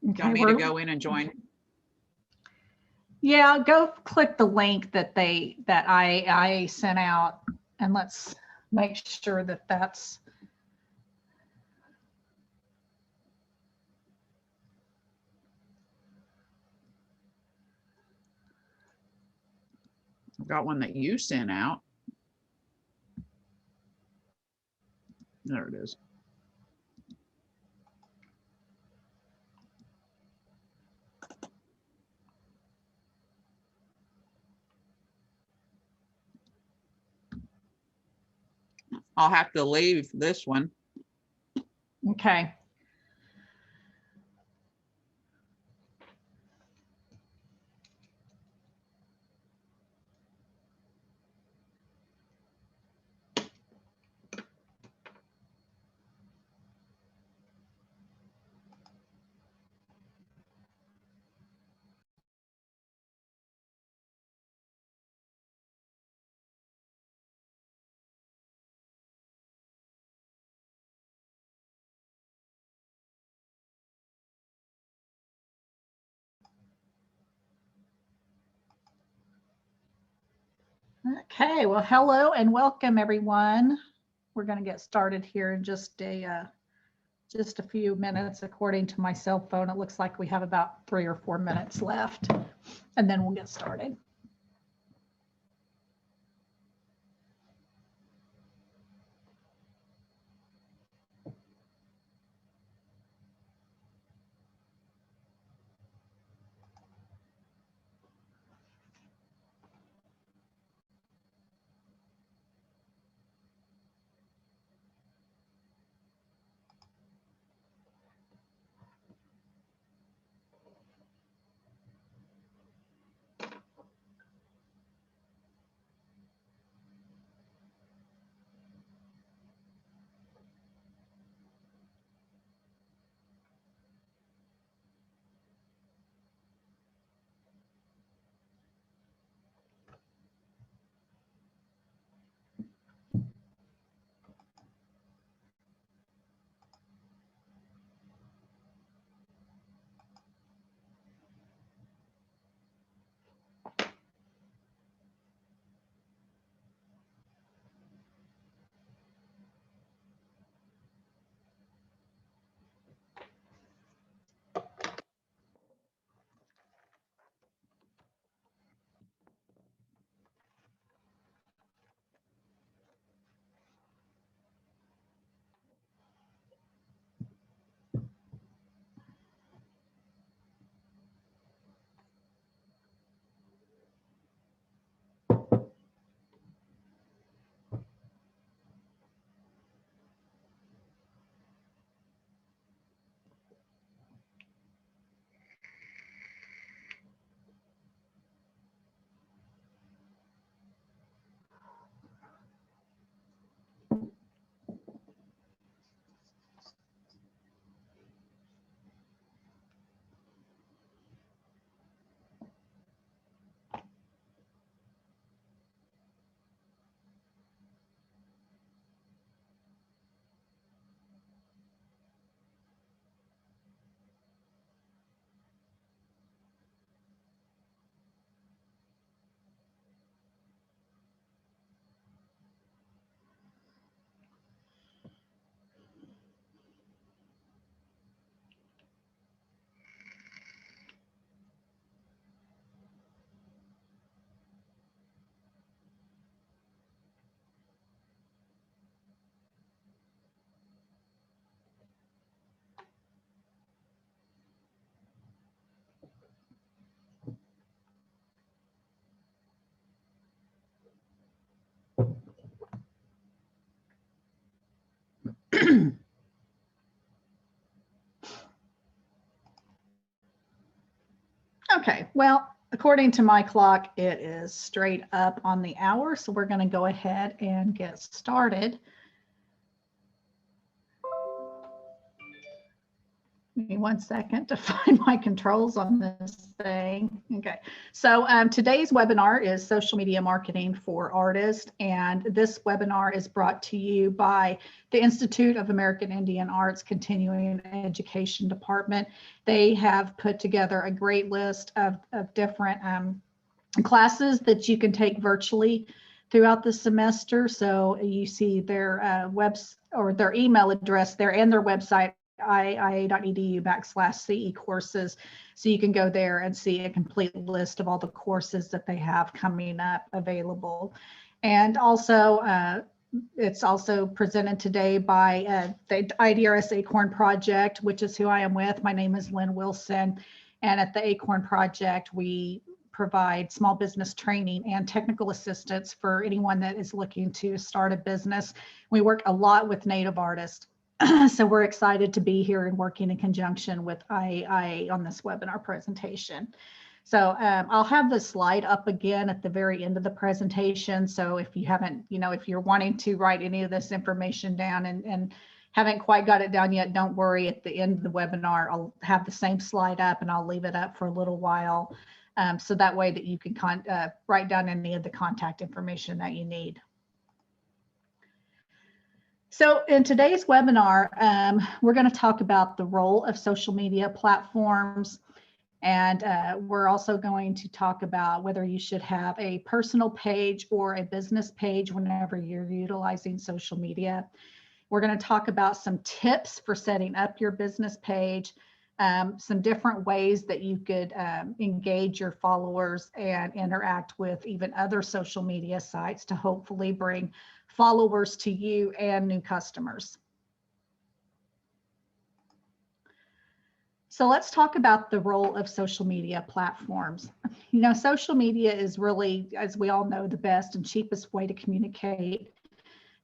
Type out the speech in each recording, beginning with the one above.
You want me to go in and join? Yeah, go click the link that I sent out, and let's make sure that that's. I've got one that you sent out. There it is. I'll have to leave this one. Okay. Okay, well, hello and welcome everyone. We're going to get started here in just a few minutes. According to my cell phone, it looks like we have about 3 or 4 minutes left, and then we'll get started. Okay, well, according to my clock, it is straight up on the hour, so we're going to go ahead and get started. Give me 1 second to find my controls on this thing. Okay, so today's webinar is social media marketing for artists, and this webinar is brought to you by the Institute of American Indian Arts Continuing Education Department. They have put together a great list of different classes that you can take virtually throughout the semester. So you see their their email address there and their website, iia.edu/CE courses. So you can go there and see a complete list of all the courses that they have coming up available. And also, it's also presented today by the IDRS Acorn Project, which is who I am with. My name is Lynn Wilson. And at the Acorn Project, we provide small business training and technical assistance for anyone that is looking to start a business. We work a lot with Native artists. So we're excited to be here and working in conjunction with IAIA on this webinar presentation. So I'll have the slide up again at the very end of the presentation. So if you haven't, if you're wanting to write any of this information down and haven't quite got it down yet, don't worry. At the end of the webinar, I'll have the same slide up and I'll leave it up for a little while. So that way that you can write down any of the contact information that you need. So in today's webinar, we're going to talk about the role of social media platforms. And we're also going to talk about whether you should have a personal page or a business page whenever you're utilizing social media. We're going to talk about some tips for setting up your business page, some different ways that you could engage your followers and interact with even other social media sites to hopefully bring followers to you and new customers. So let's talk about the role of social media platforms. Social media is really, as we all know, the best and cheapest way to communicate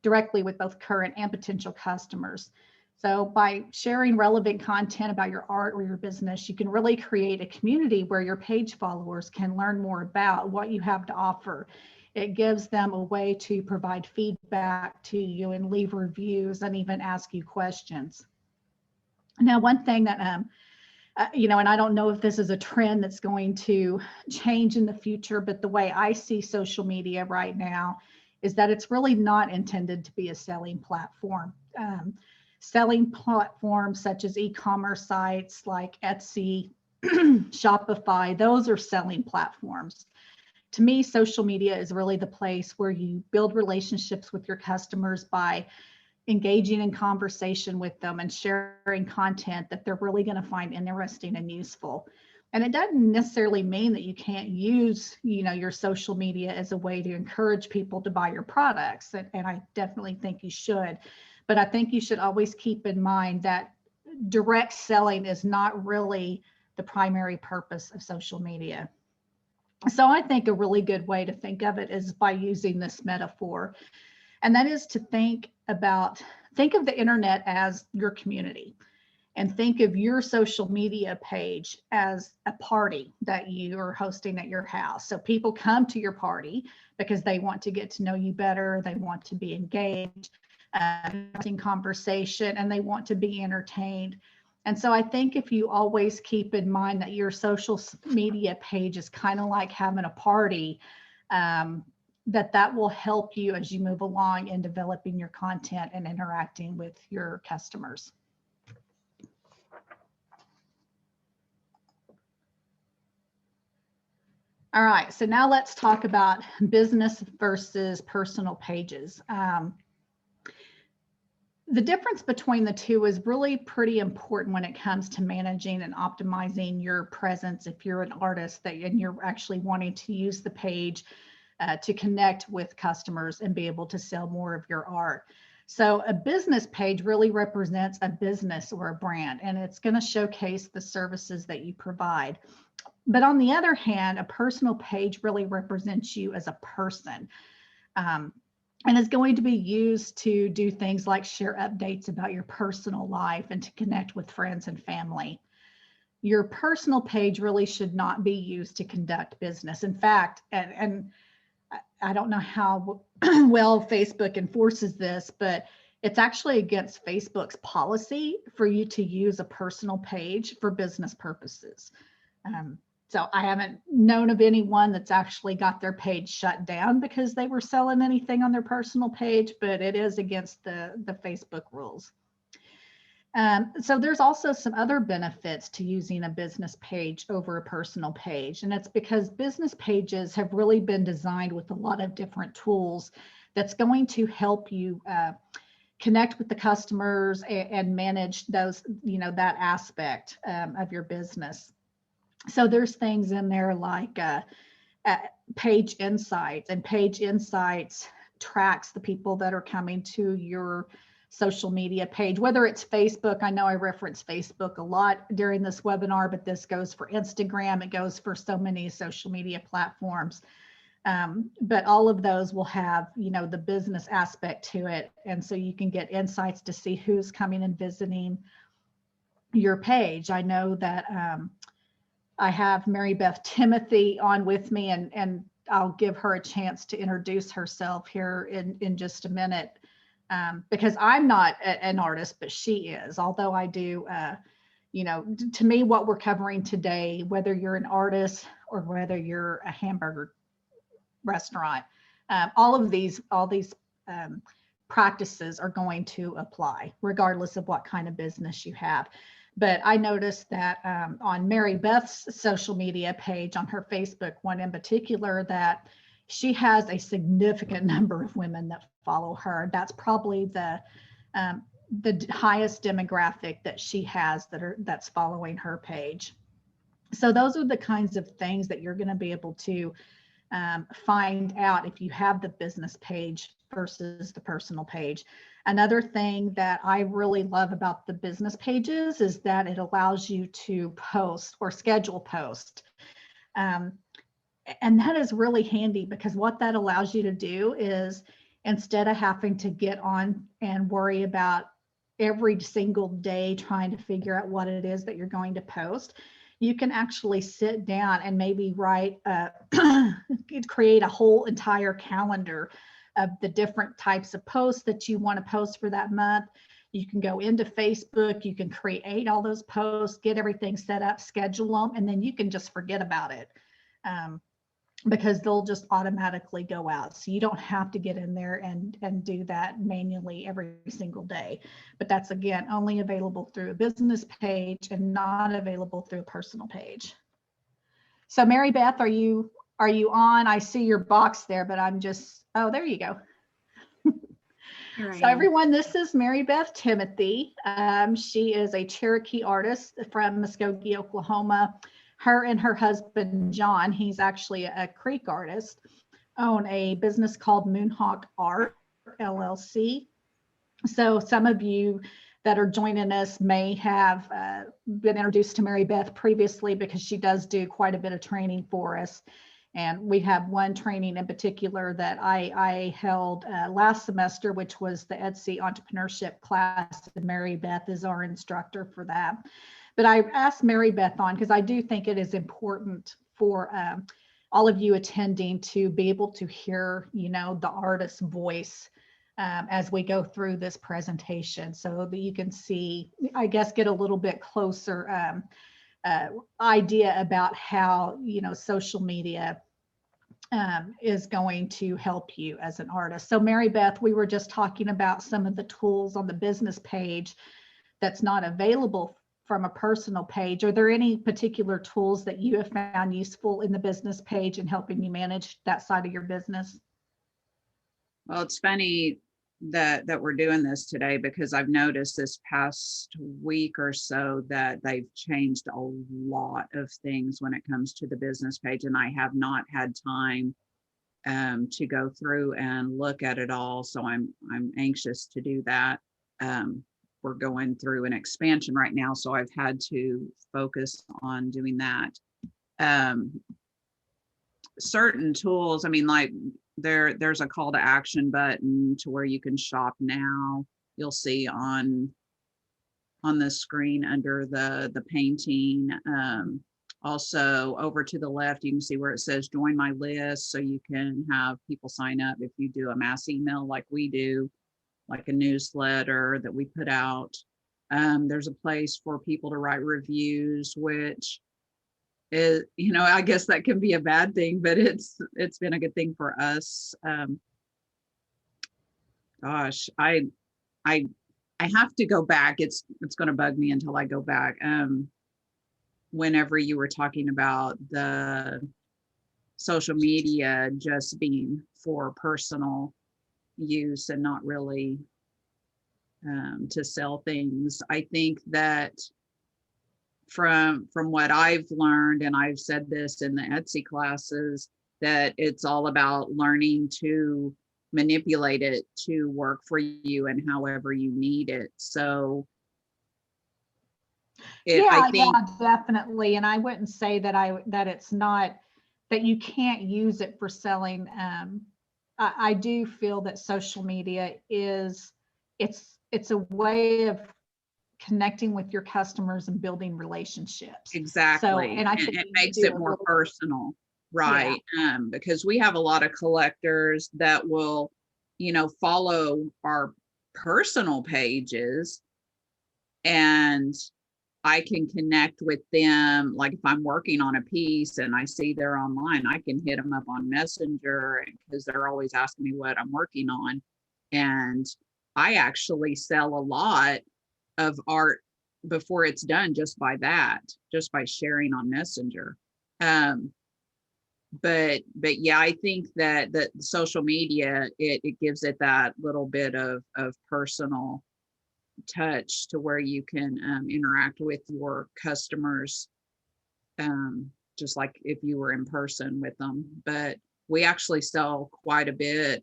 directly with both current and potential customers. So by sharing relevant content about your art or your business, you can really create a community where your page followers can learn more about what you have to offer. It gives them a way to provide feedback to you and leave reviews and even ask you questions. Now, one thing that, and I don't know if this is a trend that's going to change in the future, but the way I see social media right now is that it's really not intended to be a selling platform. Selling platforms such as e-commerce sites like Etsy, Shopify, those are selling platforms. To me, social media is really the place where you build relationships with your customers by engaging in conversation with them and sharing content that they're really going to find interesting and useful. And it doesn't necessarily mean that you can't use, your social media as a way to encourage people to buy your products. And I definitely think you should. But I think you should always keep in mind that direct selling is not really the primary purpose of social media. So I think a really good way to think of it is by using this metaphor. And that is to think of the internet as your community, and think of your social media page as a party that you are hosting at your house. So people come to your party because they want to get to know you better. They want to be engaged in conversation, and they want to be entertained. And so I think if you always keep in mind that your social media page is kind of like having a party, that will help you as you move along in developing your content and interacting with your customers. All right, so now let's talk about business versus personal pages. The difference between the two is really pretty important when it comes to managing and optimizing your presence if you're an artist and you're actually wanting to use the page to connect with customers and be able to sell more of your art. So a business page really represents a business or a brand, and it's going to showcase the services that you provide. But on the other hand, a personal page really represents you as a person. And is going to be used to do things like share updates about your personal life and to connect with friends and family. Your personal page really should not be used to conduct business. In fact, and I don't know how well Facebook enforces this, but It's actually against Facebook's policy for you to use a personal page for business purposes. So I haven't known of anyone that's actually got their page shut down because they were selling anything on their personal page, but it is against the Facebook rules. So there's also some other benefits to using a business page over a personal page. And it's because business pages have really been designed with a lot of different tools that's going to help you connect with the customers and manage those, that aspect of your business. So there's things in there like Page Insights, and Page Insights tracks the people that are coming to your social media page, whether it's Facebook. I know I reference Facebook a lot during this webinar, but this goes for Instagram. It goes for so many social media platforms. But all of those will have, the business aspect to it. And so you can get insights to see who's coming and visiting your page. I know that I have Mary Beth Timothy on with me, and I'll give her a chance to introduce herself here in just a minute, because I'm not an artist, but she is. Although I do, to me, what we're covering today, whether you're an artist or whether you're a hamburger restaurant, all these practices are going to apply regardless of what kind of business you have. But I noticed that on Mary Beth's social media page, on her Facebook one in particular, that she has a significant number of women that follow her. That's probably the highest demographic that she has that's following her page. So those are the kinds of things that you're going to be able to find out if you have the business page versus the personal page. Another thing that I really love about the business pages is that it allows you to post or schedule posts. And that is really handy, because what that allows you to do is, instead of having to get on and worry about every single day trying to figure out what it is that you're going to post, you can actually sit down and maybe write, create a whole entire calendar of the different types of posts that you want to post for that month. You can go into Facebook, you can create all those posts, get everything set up, schedule them, and then you can just forget about it, because they'll just automatically go out. So you don't have to get in there and do that manually every single day. But that's, again, only available through a business page and not available through a personal page. So Mary Beth, are you on? I see your box there, but I'm just, oh, there you go. So everyone, this is Mary Beth Timothy. She is a Cherokee artist from Muskogee, Oklahoma. Her and her husband, John, he's actually a Creek artist, own a business called Moonhawk Art, LLC. So some of you that are joining us may have been introduced to Mary Beth previously, because she does do quite a bit of training for us. And we have one training in particular that I held last semester, which was the Etsy entrepreneurship class. And Mary Beth is our instructor for that. But I asked Mary Beth on because I do think it is important for all of you attending to be able to hear, the artist's voice as we go through this presentation, so that you can see, I guess, get a little bit closer idea about how, social media is going to help you as an artist. So Mary Beth, we were just talking about some of the tools on the business page that's not available from a personal page. Are there any particular tools that you have found useful in the business page in helping you manage that side of your business? Well, it's funny that we're doing this today, because I've noticed this past week or so that they've changed a lot of things when it comes to the business page, and I have not had time to go through and look at it all. So I'm anxious to do that. We're going through an expansion right now, so I've had to focus on doing that. Certain tools, I mean, like there's a call to action button to where you can shop now. You'll see on the screen under the painting. Also over to the left, you can see where it says join my list, so you can have people sign up if you do a mass email like we do. like a newsletter that we put out. There's a place for people to write reviews, which is, I guess that can be a bad thing, but it's been a good thing for us. Gosh, I have to go back. It's going to bug me until I go back. Whenever you were talking about the social media just being for personal use and not really to sell things, I think that from what I've learned, and I've said this in the Etsy classes, that it's all about learning to manipulate it to work for you and however you need it. So I think, yeah, definitely. And I wouldn't say that it's not, that you can't use it for selling. I do feel that social media it's a way of connecting with your customers and building relationships. So, exactly. and I And think it you makes do it a more little, personal, yeah, right? Because we have a lot of collectors that will, follow our personal pages, and I can connect with them. Like if I'm working on a piece and I see they're online, I can hit them up on Messenger because they're always asking me what I'm working on. And I actually sell a lot of art before it's done just by that, just by sharing on Messenger. Um, but yeah, I think that social media, it gives it that little bit of personal touch to where you can interact with your customers, just like if you were in person with them. But we actually sell quite a bit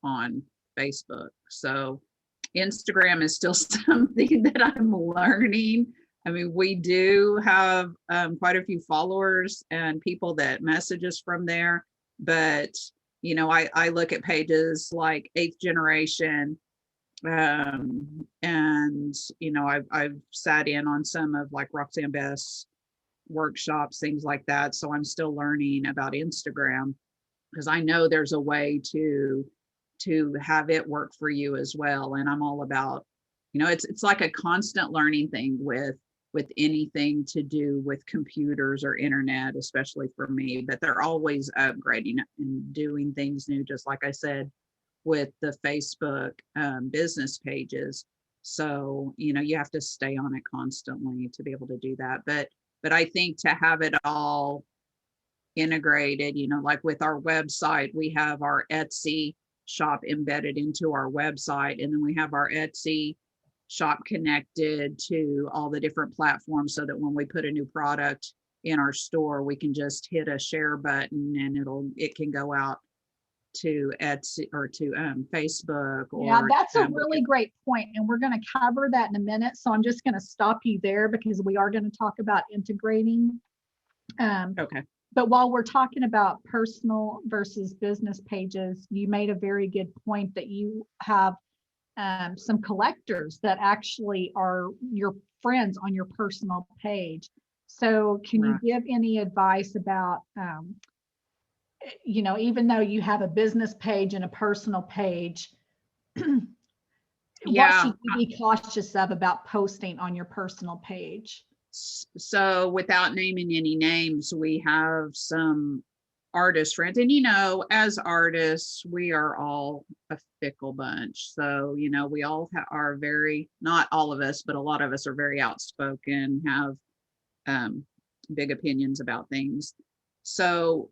on Facebook. So Instagram is still something that I'm learning. I mean, we do have quite a few followers and people that message us from there. But, I look at pages like Eighth Generation, and I've sat in on some of like Roxanne Best's workshops, things like that. So I'm still learning about Instagram because I know there's a way to have it work for you as well. And I'm all about, it's like a constant learning thing with anything to do with computers or internet, especially for me. But they're always upgrading and doing things new, just like I said with the Facebook business pages. So, you have to stay on it constantly to be able to do that. But I think to have it all integrated, like with our website, we have our Etsy shop embedded into our website, and then we have our Etsy shop connected to all the different platforms so that when we put a new product in our store, we can just hit a share button and it can go out to Etsy or to Facebook. yeah, Or that's a really great point. And we're going to cover that in a minute. So I'm just going to stop you there because we are going to talk about integrating. Okay. But while we're talking about personal versus business pages, you made a very good point that you have some collectors that actually are your friends on your personal page. So can you give any advice about, even though you have a business page and a personal page, what should you be cautious of about posting on your personal page? So without naming any names, we have some artist friends, and as artists, we are all a fickle bunch. So we all are very, not all of us, but a lot of us are very outspoken, have big opinions about things. So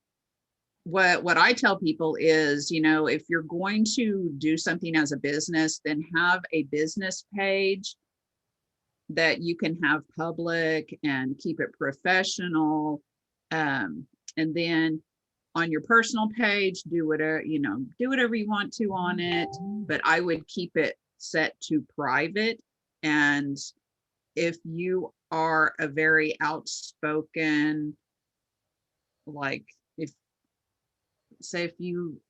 what I tell people is, if you're going to do something as a business, then have a business page that you can have public and keep it professional. And then on your personal page, do whatever you want to on it, but I would keep it set to private. And if you are a very outspoken, like if you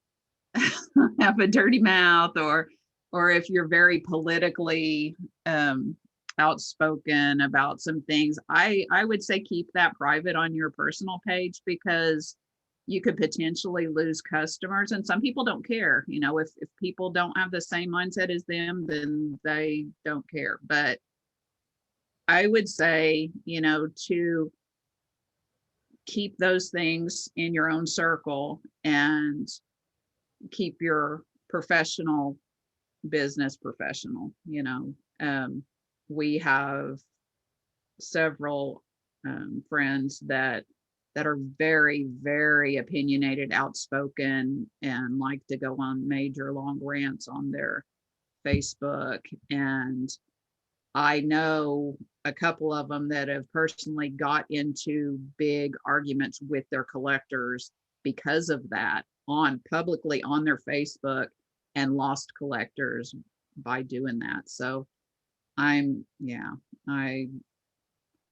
have a dirty mouth, or if you're very politically outspoken about some things, I would say keep that private on your personal page, because you could potentially lose customers, and some people don't care. You know, if people don't have the same mindset as them, then they don't care. But I would say, you know, to keep those things in your own circle and keep your professional business professional. You know, we have several friends that are very, very opinionated, outspoken, and like to go on major long rants on their Facebook. And I know a couple of them that have personally got into big arguments with their collectors because of that, on publicly on their Facebook, and lost collectors by doing that. So yeah,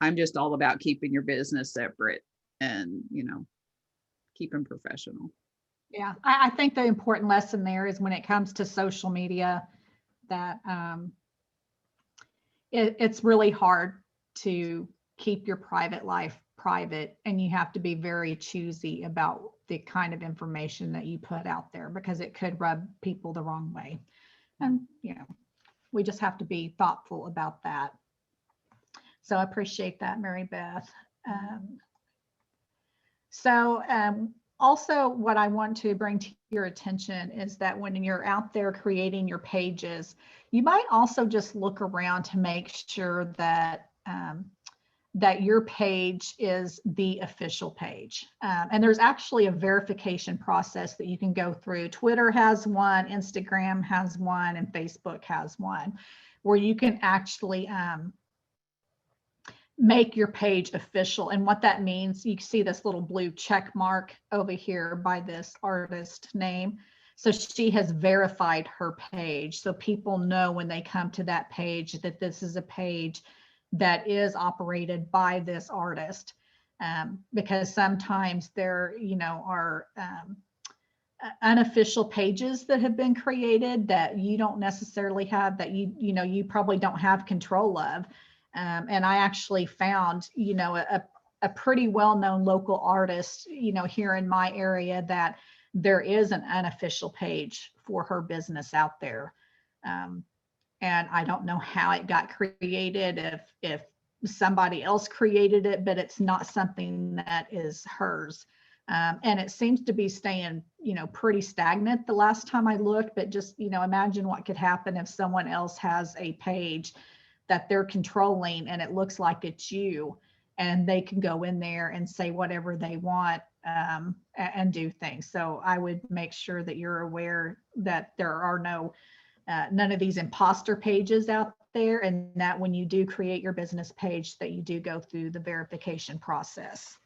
I'm just all about keeping your business separate and, you know, keep them professional. Yeah, I think the important lesson there is when it comes to social media that it's really hard to keep your private life private, and you have to be very choosy about the kind of information that you put out there because it could rub people the wrong way. And, you know, we just have to be thoughtful about that. So I appreciate that, Mary Beth. Also, what I want to bring to your attention is that when you're out there creating your pages, you might also just look around to make sure that that your page is the official page. And there's actually a verification process that you can go through. Twitter has one, Instagram has one, and Facebook has one, where you can actually make your page official. And what that means, you see this little blue check mark over here by this artist name. So she has verified her page. So people know when they come to that page that this is a page that is operated by this artist. Because sometimes there, you know, are unofficial pages that have been created that you don't necessarily have, that you know, you probably don't have control of. And I actually found, you know, a pretty well-known local artist, you know, here in my area, that there is an unofficial page for her business out there. And I don't know how it got created, if somebody else created it, but it's not something that is hers. And it seems to be staying, you know, pretty stagnant the last time I looked. But just, you know, imagine what could happen if someone else has a page that they're controlling and it looks like it's you, and they can go in there and say whatever they want and do things. So I would make sure that you're aware that there are none of these imposter pages out there, and that when you do create your business page, that you do go through the verification process.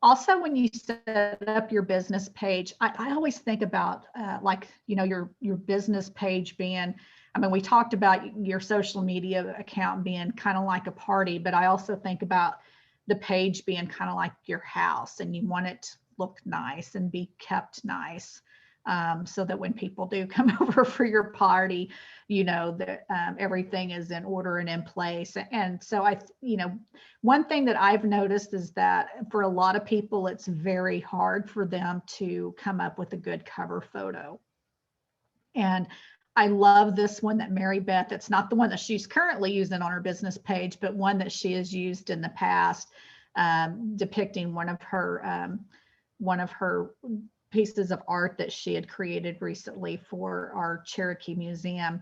Also, when you set up your business page, I always think about like, you know, your business page being, I mean, we talked about your social media account being kind of like a party, but I also think about the page being kind of like your house, and you want it to look nice and be kept nice. So that when people do come over for your party, you know, that everything is in order and in place. And so you know, one thing that I've noticed is that for a lot of people, it's very hard for them to come up with a good cover photo. And I love this one that Mary Beth, it's not the one that she's currently using on her business page, but one that she has used in the past, depicting one of her pieces of art that she had created recently for our Cherokee Museum.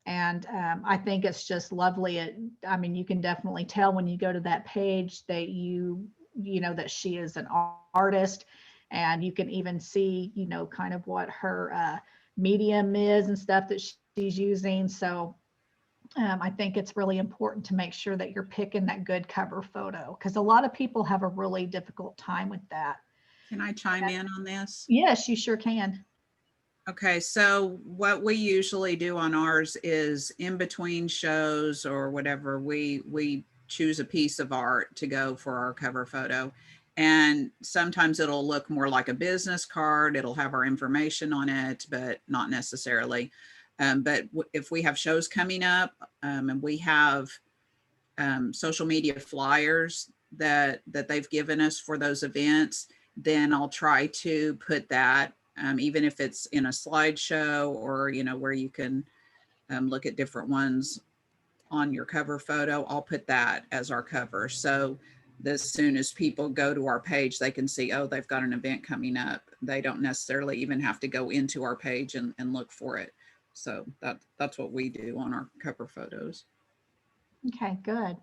And I think it's just lovely. I mean, you can definitely tell when you go to that page that you know that she is an artist, and you can even see, you know, kind of what her medium is and stuff that she's using. So I think it's really important to make sure that you're picking that good cover photo, because a lot of people have a really difficult time with that. Can I chime in on this? Yes, you sure can. Okay, so what we usually do on ours is in between shows or whatever, we choose a piece of art to go for our cover photo. And sometimes it'll look more like a business card. It'll have our information on it, but not necessarily. But if we have shows coming up, and we have social media flyers that they've given us for those events, then I'll try to put that, even if it's in a slideshow or, where you can look at different ones on your cover photo, I'll put that as our cover. So as soon as people go to our page, they can see, oh, they've got an event coming up. They don't necessarily even have to go into our page and look for it. So that's what we do on our cover photos. Okay, good.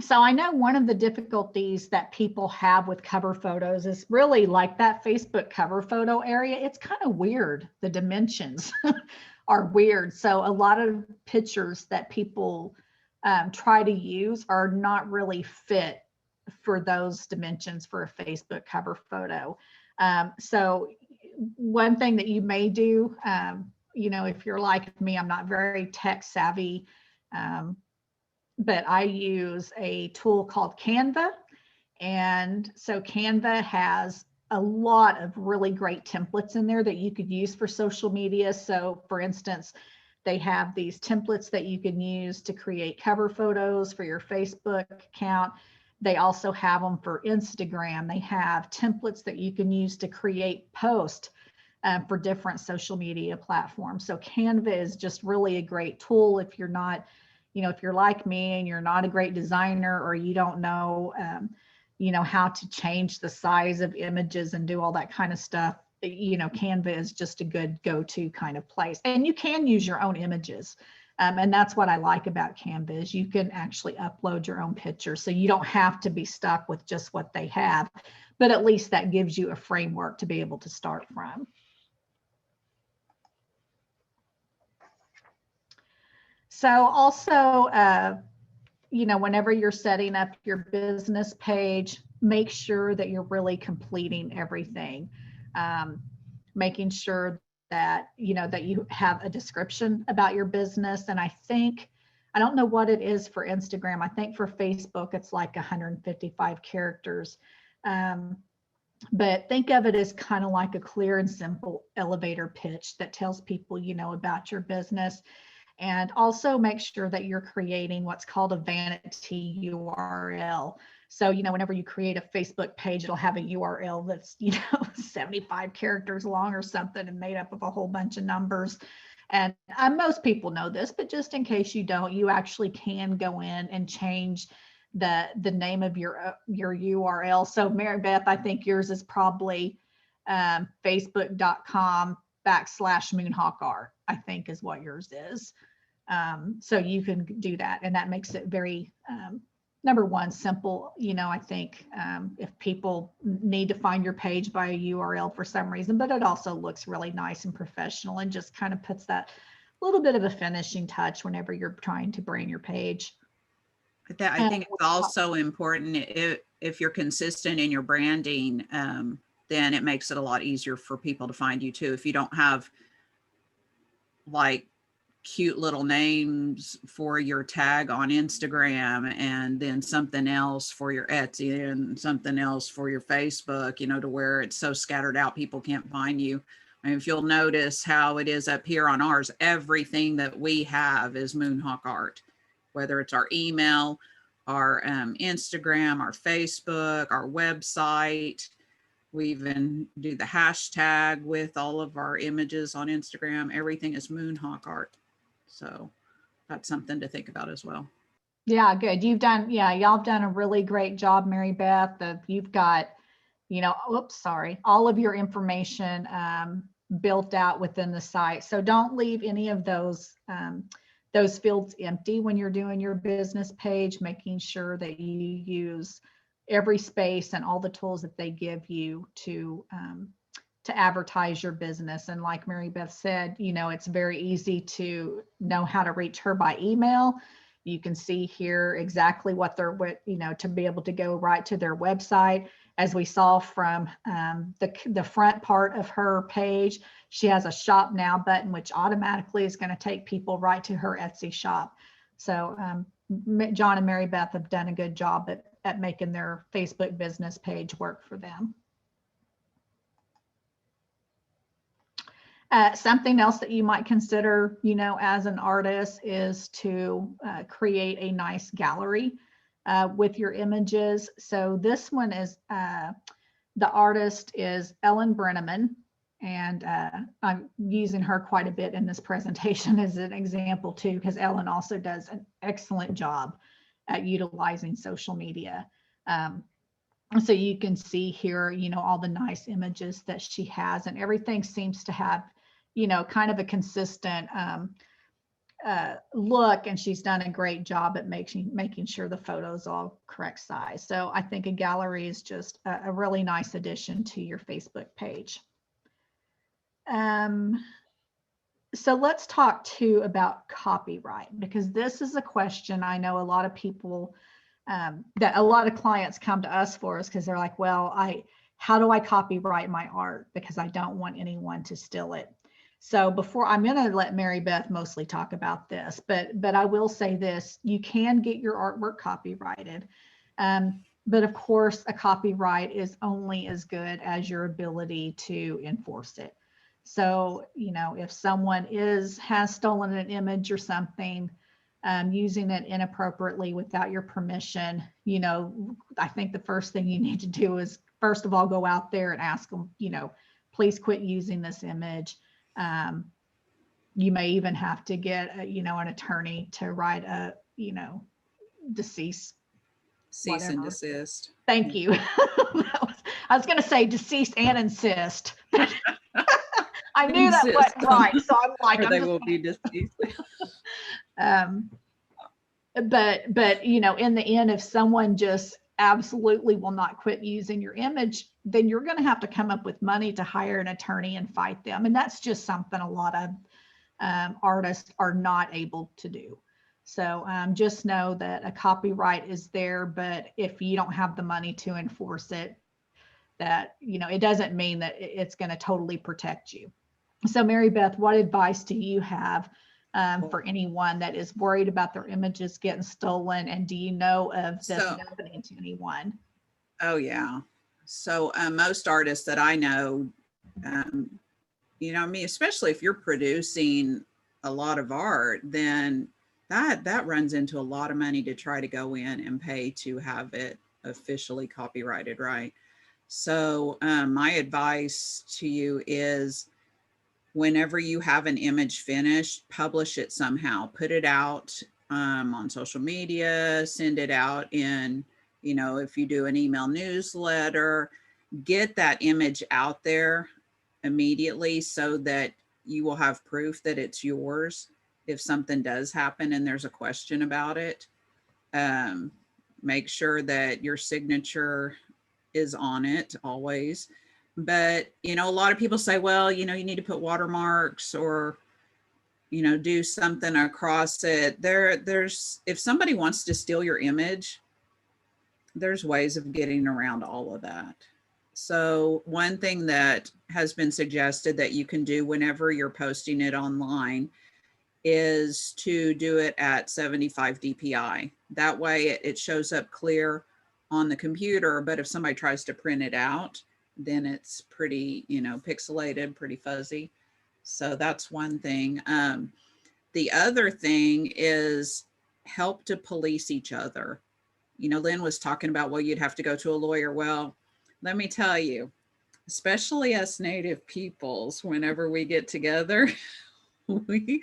So I know one of the difficulties that people have with cover photos is really like that Facebook cover photo area. It's kind of weird. The dimensions are weird. So a lot of pictures that people try to use are not really fit for those dimensions for a Facebook cover photo. So one thing that you may do, if you're like me, I'm not very tech savvy. But I use a tool called Canva. And so Canva has a lot of really great templates in there that you could use for social media. So for instance, they have these templates that you can use to create cover photos for your Facebook account. They also have them for Instagram. They have templates that you can use to create posts for different social media platforms. So Canva is just really a great tool if you're not, if you're like me and you're not a great designer, or you don't know, how to change the size of images and do all that kind of stuff, Canva is just a good go-to kind of place. And you can use your own images. And that's what I like about Canva is you can actually upload your own pictures. So you don't have to be stuck with just what they have, but at least that gives you a framework to be able to start from. So also, whenever you're setting up your business page, make sure that you're really completing everything, making sure that, that you have a description about your business. And I don't know what it is for Instagram. I think for Facebook, it's like 155 characters. But think of it as kind of like a clear and simple elevator pitch that tells people, about your business. And also make sure that you're creating what's called a vanity URL. So, whenever you create a Facebook page, it'll have a URL that's, 75 characters long or something and made up of a whole bunch of numbers. And most people know this, but just in case you don't, you actually can go in and change the name of your URL. So Mary Beth, I think yours is probably facebook.com/moonhawkart, I think is what yours is. So you can do that. And that makes it very, number one, simple. I think if people need to find your page by a URL for some reason, but it also looks really nice and professional and just kind of puts that little bit of a finishing touch whenever you're trying to brand your page. I think it's also important if you're consistent in your branding, then it makes it a lot easier for people to find you too. If you don't have like cute little names for your tag on Instagram and then something else for your Etsy and something else for your Facebook, to where it's so scattered out, people can't find you. I mean, if you'll notice how it is up here on ours, everything that we have is Moonhawk Art, whether it's our email, our Instagram, our Facebook, our website. We even do the hashtag with all of our images on Instagram. Everything is Moonhawk Art. So that's something to think about as well. Yeah, good. Y'all have done a really great job, Mary Beth. You've got, all of your information built out within the site. So don't leave any of those fields empty when you're doing your business page, making sure that you use every space and all the tools that they give you to advertise your business. And like Mary Beth said, it's very easy to know how to reach her by email. You can see here exactly to be able to go right to their website. As we saw from the front part of her page, she has a shop now button, which automatically is going to take people right to her Etsy shop. So John and Mary Beth have done a good job at making their Facebook business page work for them. Something else that you might consider, as an artist is to create a nice gallery with your images. So this one is, the artist is Ellen Brenneman, and I'm using her quite a bit in this presentation as an example too, because Ellen also does an excellent job at utilizing social media. So you can see here, all the nice images that she has, and everything seems to have, kind of a consistent look, and she's done a great job at making sure the photos all correct size. So I think a gallery is just a really nice addition to your Facebook page. So let's talk too about copyright, because this is a question I know a lot of people, that a lot of clients come to us for, is because they're like, well, how do I copyright my art? Because I don't want anyone to steal it. So before, I'm going to let Mary Beth mostly talk about this, but I will say this: you can get your artwork copyrighted. But of course, a copyright is only as good as your ability to enforce it. So, if someone has stolen an image or something, using it inappropriately without your permission, I think the first thing you need to do is, first of all, go out there and ask them, please quit using this image. You may even have to get, an attorney to write a, cease and desist. Thank you. I was going to say deceased and insist. I knew that wasn't right, so I'm like, or they will be deceased. But in the end, if someone just absolutely will not quit using your image, then you're going to have to come up with money to hire an attorney and fight them. And that's just something a lot of artists are not able to do. So just know that a copyright is there, but if you don't have the money to enforce it, that, it doesn't mean that it's going to totally protect you. So Mary Beth, what advice do you have for anyone that is worried about their images getting stolen? And do you know of this happening to anyone? Oh yeah. So most artists that I know, especially if you're producing a lot of art, then that runs into a lot of money to try to go in and pay to have it officially copyrighted, right? So my advice to you is, whenever you have an image finished, publish it somehow, put it out on social media, send it out in, if you do an email newsletter, get that image out there immediately so that you will have proof that it's yours. If something does happen and there's a question about it, make sure that your signature is on it always. But, a lot of people say, well, you need to put watermarks or, do something across it. There's, if somebody wants to steal your image, there's ways of getting around all of that. So one thing that has been suggested that you can do whenever you're posting it online is to do it at 75 DPI. That way it shows up clear on the computer, but if somebody tries to print it out, then it's pretty, pixelated, pretty fuzzy. So that's one thing. The other thing is help to police each other. Lynn was talking about, well, you'd have to go to a lawyer. Well, let me tell you, especially us Native peoples, whenever we get together, we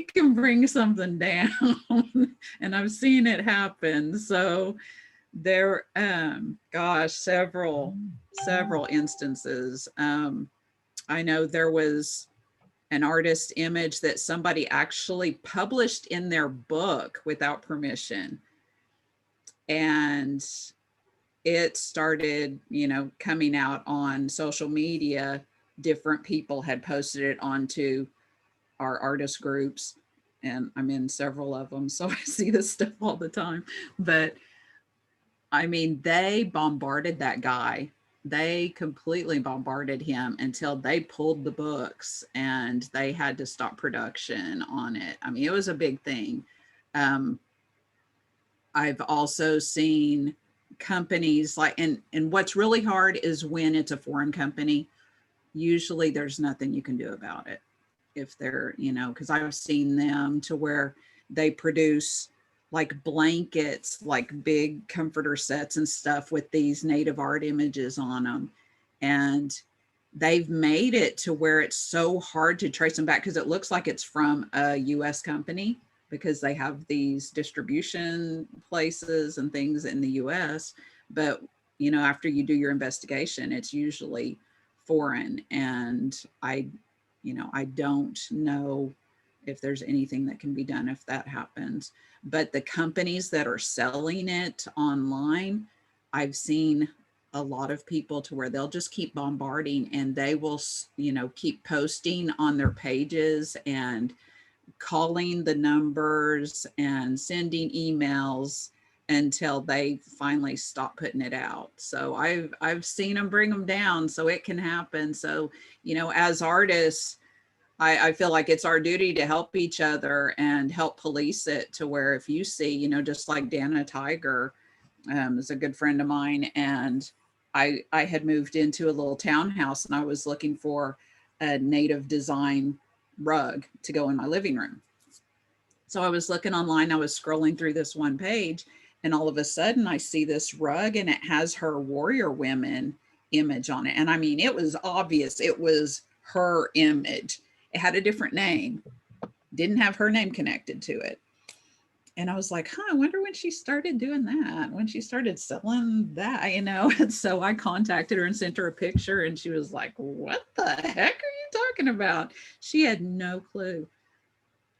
can bring something down, and I've seen it happen. So there, several instances. I know there was an artist image that somebody actually published in their book without permission, and it started, coming out on social media. Different people had posted it onto our artist groups, and I'm in several of them, so I see this stuff all the time. But they bombarded that guy. They completely bombarded him until they pulled the books and they had to stop production on it. It was a big thing. I've also seen companies and what's really hard is when it's a foreign company. Usually there's nothing you can do about it. if they're, because I've seen them to where they produce like blankets, like big comforter sets and stuff with these native art images on them. And they've made it to where it's so hard to trace them back because it looks like it's from a US company because they have these distribution places and things in the US. But, after you do your investigation, it's usually foreign. And I don't know if there's anything that can be done if that happens. But the companies that are selling it online, I've seen a lot of people to where they'll just keep bombarding, and they will, keep posting on their pages and calling the numbers and sending emails until they finally stop putting it out. So I've seen them bring them down, so it can happen. So, as artists, I feel like it's our duty to help each other and help police it to where if you see, just like Dana Tiger is a good friend of mine, and I had moved into a little townhouse and I was looking for a native design rug to go in my living room. So I was looking online, I was scrolling through this one page, and all of a sudden I see this rug and it has her warrior women image on it. And I mean, it was obvious it was her image. It had a different name, didn't have her name connected to it. And I was like, I wonder when she started doing that, when she started selling that, And so I contacted her and sent her a picture, and she was like, what the heck are you talking about? She had no clue.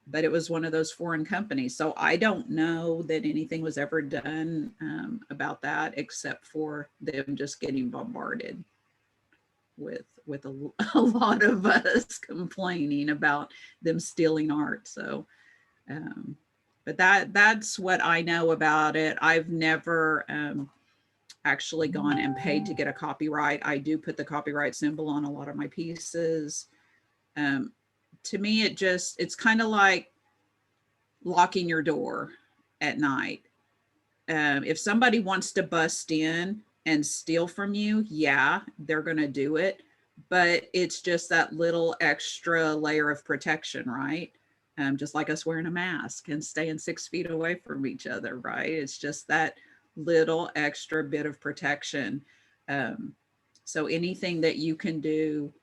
But it was one of those foreign companies. So I don't know that anything was ever done about that, except for them just getting bombarded with a lot of us complaining about them stealing art. So, but that's what I know about it. I've never actually gone and paid to get a copyright. I do put the copyright symbol on a lot of my pieces. To me, it's kind of like locking your door at night. If somebody wants to bust in and steal from you, yeah, they're going to do it. But it's just that little extra layer of protection, right? Just like us wearing a mask and staying 6 feet away from each other, right? It's just that little extra bit of protection. So anything that you can do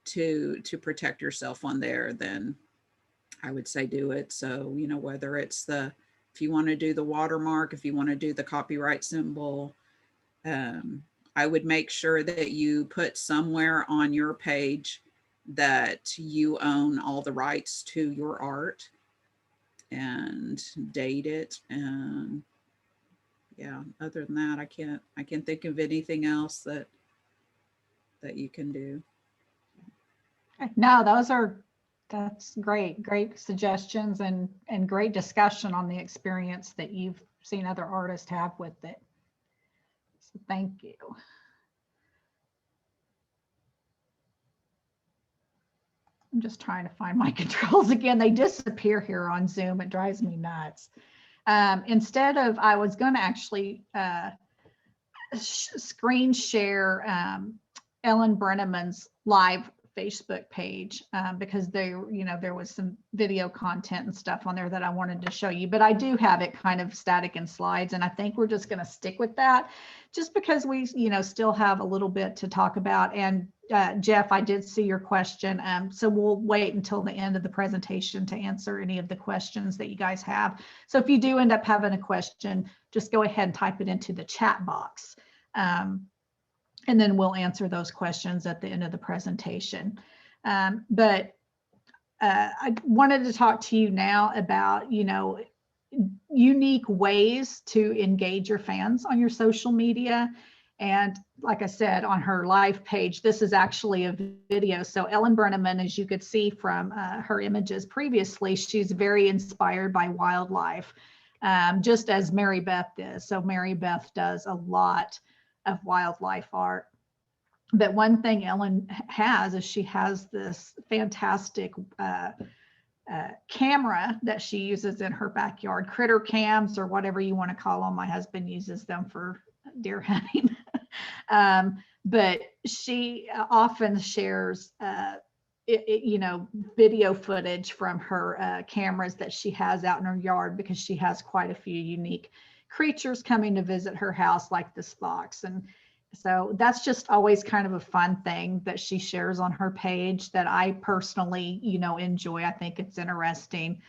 to protect yourself on there, then I would say do it. So, whether it's if you want to do the watermark, if you want to do the copyright symbol, I would make sure that you put somewhere on your page that you own all the rights to your art, and date it. And yeah, other than that, I can't think of anything else that you can do. No, that's great suggestions and great discussion on the experience that you've seen other artists have with it. So thank you. I'm just trying to find my controls again. They disappear here on Zoom. It drives me nuts. Instead of, I was going to actually screen share Ellen Brenneman's live Facebook page because there was some video content and stuff on there that I wanted to show you, but I do have it kind of static in slides, and I think we're just going to stick with that just because we still have a little bit to talk about. And Jeff, I did see your question, so we'll wait until the end of the presentation to answer any of the questions that you guys have. So if you do end up having a question, just go ahead and type it into the chat box. And then we'll answer those questions at the end of the presentation. But I wanted to talk to you now about, unique ways to engage your fans on your social media. And like I said, on her live page, this is actually a video. So Ellen Brenneman, as you could see from her images previously, she's very inspired by wildlife, just as Mary Beth is. So Mary Beth does a lot of wildlife art. But one thing Ellen has is she has this fantastic camera that she uses in her backyard, critter cams or whatever you want to call them. My husband uses them for deer hunting. But she often shares you know, video footage from her cameras that she has out in her yard, because she has quite a few unique creatures coming to visit her house, like this fox. And so that's just always kind of a fun thing that she shares on her page that I personally, you know, enjoy. I think it's interesting.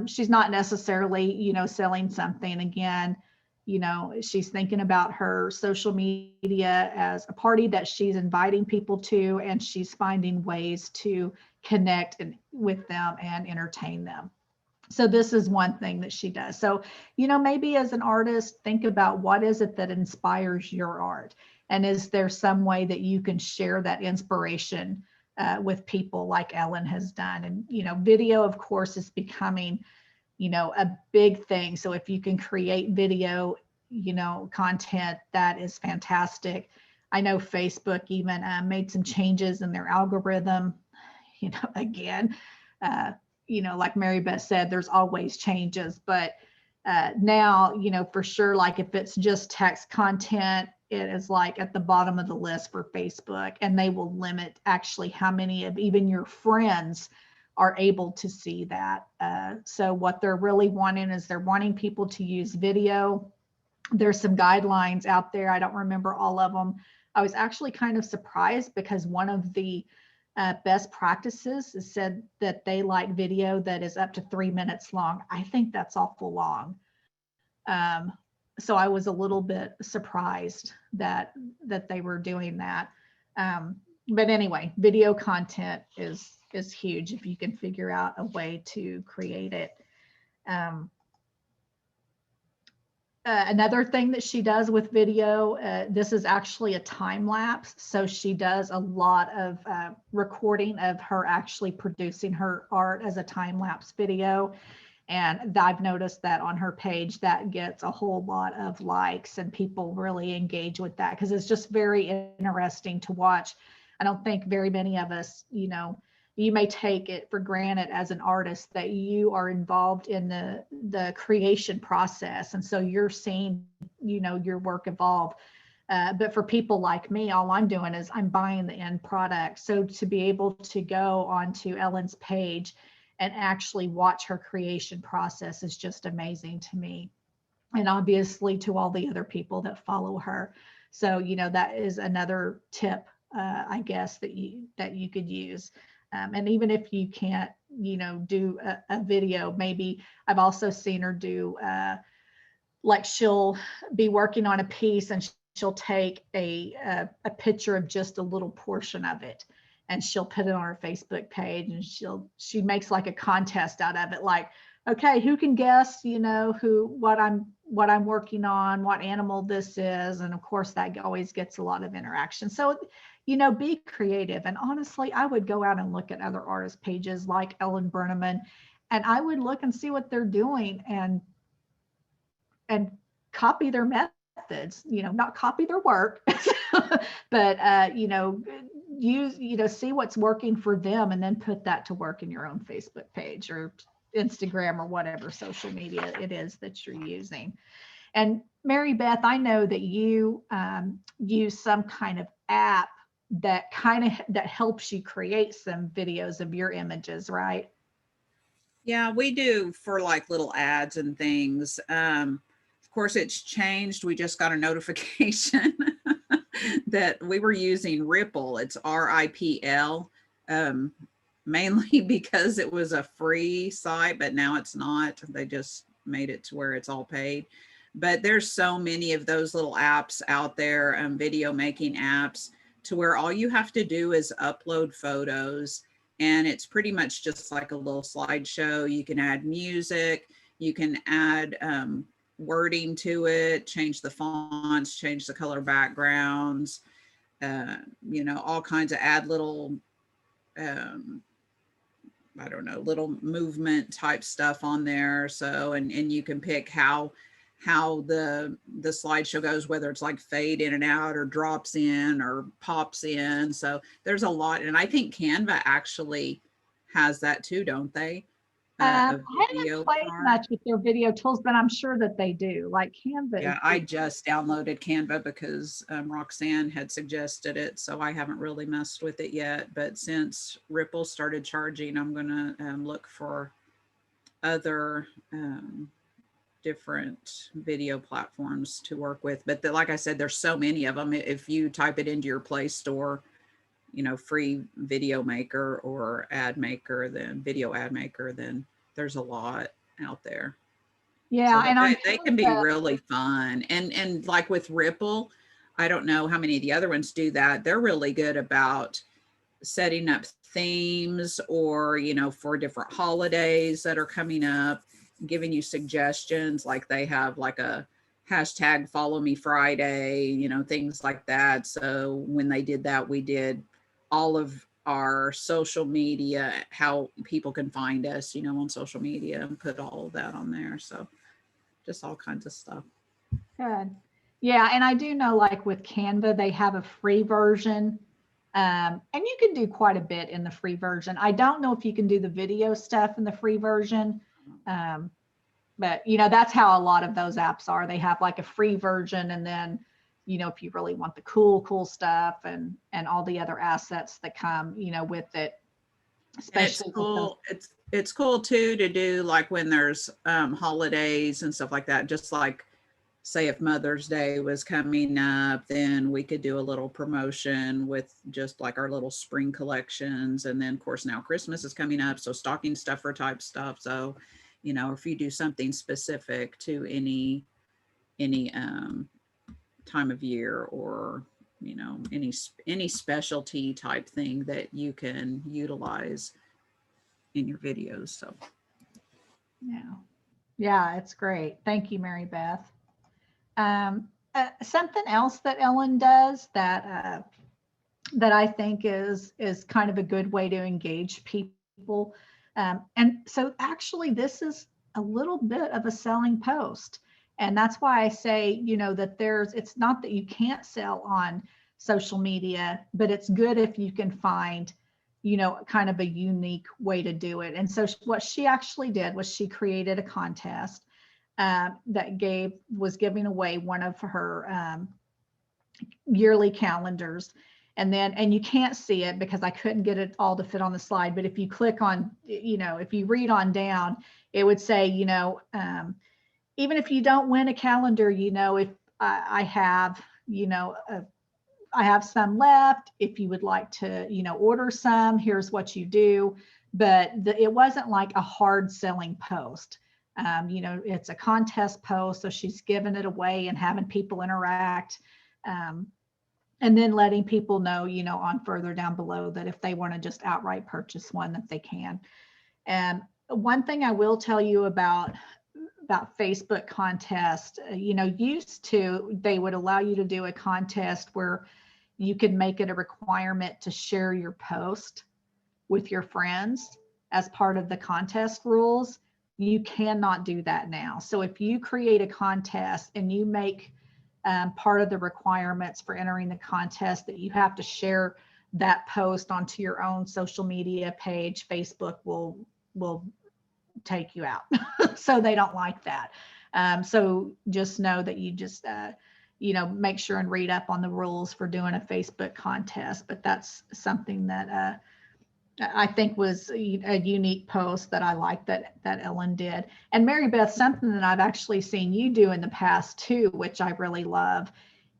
She's not necessarily, you know, selling something. Again, you know, she's thinking about her social media as a party that she's inviting people to, and she's finding ways to connect with them and entertain them. So this is one thing that she does. So, you know, maybe as an artist, think about what is it that inspires your art? And is there some way that you can share that inspiration with people like Ellen has done? And, you know, video, of course, is becoming, you know, a big thing. So if you can create video, you know, content, that is fantastic. I know Facebook even made some changes in their algorithm. You know, again, you know, like Mary Beth said, there's always changes, but now, you know, for sure, like if it's just text content, it is like at the bottom of the list for Facebook, and they will limit actually how many of even your friends are able to see that. So what they're really wanting is they're wanting people to use video. There's some guidelines out there. I don't remember all of them. I was actually kind of surprised because one of the best practices is said that they like video that is up to 3 minutes long. I think that's awful long. So I was a little bit surprised that they were doing that. But anyway, video content is huge if you can figure out a way to create it. Another thing that she does with video, this is actually a time lapse. So she does a lot of recording of her actually producing her art as a time lapse video. And I've noticed that on her page that gets a whole lot of likes, and people really engage with that because it's just very interesting to watch. I don't think very many of us, you know, you may take it for granted as an artist that you are involved in the creation process. And so you're seeing, you know, your work evolve. But for people like me, all I'm doing is I'm buying the end product. So to be able to go onto Ellen's page and actually watch her creation process is just amazing to me. And obviously to all the other people that follow her. So, you know, that is another tip, I guess, that you could use. And even if you can't, you know, do a video, maybe I've also seen her do, like she'll be working on a piece and she'll take a picture of just a little portion of it, and she'll put it on her Facebook page, and she makes like a contest out of it. Like, okay, who can guess, you know, what I'm working on, what animal this is. And of course that always gets a lot of interaction. So, you know, be creative. And honestly, I would go out and look at other artist pages like Ellen Brenneman, and I would look and see what they're doing and copy their methods, you know, not copy their work, but, you know, see what's working for them, and then put that to work in your own Facebook page or Instagram or whatever social media it is that you're using. And Mary Beth, I know that you use some kind of app that helps you create some videos of your images, right? Yeah, we do for like little ads and things. Of course, it's changed. We just got a notification that we were using Ripple. It's RIPL, mainly because it was a free site, but now it's not. They just made it to where it's all paid. But there's so many of those little apps out there, video making apps, to where all you have to do is upload photos, and it's pretty much just like a little slideshow. You can add music, you can add wording to it, change the fonts, change the color backgrounds, you know, all kinds of add little, I don't know, little movement type stuff on there. So, and you can pick how the slideshow goes, whether it's like fade in and out or drops in or pops in. So there's a lot. And I think Canva actually has that too, don't they? I a video haven't played part. much with their video tools, but I'm sure that they do. Like Canva is Yeah, I good. just downloaded Canva because Roxanne had suggested it, so I haven't really messed with it yet. But since Ripple started charging, I'm gonna look for other different video platforms to work with. But like I said, there's so many of them. If you type it into your Play Store, free video maker or ad maker, then video ad maker, then there's a lot out there. So Yeah, and on they can be Canva, really fun. And like with Ripple, I don't know how many of the other ones do that. They're really good about setting up themes or, for different holidays that are coming up, giving you suggestions. Like they have like a hashtag follow me Friday, things like that. So when they did that, we did all of our social media, how people can find us, on social media, and put all of that on there. So just all kinds of stuff. good. Yeah, and I do know like with Canva, they have a free version. And you can do quite a bit in the free version. I don't know if you can do the video stuff in the free version. But that's how a lot of those apps are. They have like a free version, and then if you really want the cool stuff and all the other assets that come with it, especially it's cool. It's cool too to do like when there's holidays and stuff like that. Just like say if Mother's Day was coming up, then we could do a little promotion with just like our little spring collections. And then of course now Christmas is coming up, so stocking stuffer type stuff. So if you do something specific to any time of year, or any specialty type thing that you can utilize in your videos. So yeah, it's great. Thank you, Mary Beth. Something else that Ellen does that I think is kind of a good way to engage people. And so actually this is a little bit of a selling post. And that's why I say, that it's not that you can't sell on social media, but it's good if you can find, kind of a unique way to do it. And so what she actually did was she created a contest that was giving away one of her yearly calendars. And you can't see it because I couldn't get it all to fit on the slide. But if you click on, if you read on down, it would say, even if you don't win a calendar, if I have, I have some left. If you would like to, order some, here's what you do. But it wasn't like a hard selling post. It's a contest post. So she's giving it away and having people interact. And then letting people know, on further down below that if they want to just outright purchase one, that they can. And one thing I will tell you about Facebook contest, used to, they would allow you to do a contest where you could make it a requirement to share your post with your friends as part of the contest rules. You cannot do that now. So if you create a contest and you make part of the requirements for entering the contest that you have to share that post onto your own social media page, Facebook will take you out. So they don't like that. So just know that you just make sure and read up on the rules for doing a Facebook contest. But that's something that I think was a unique post that I like that Ellen did. And Mary Beth, something that I've actually seen you do in the past too, which I really love,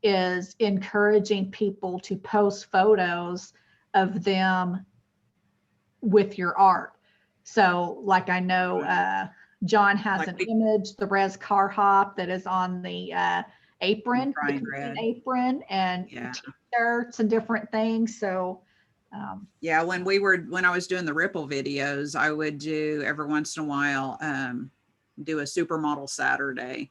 is encouraging people to post photos of them with your art. So like I know John has like an image, the Res Car Hop, that is on the apron, the red apron, and t-shirts and different things. So yeah, when I was doing the Ripple videos, I would do every once in a while do a supermodel Saturday.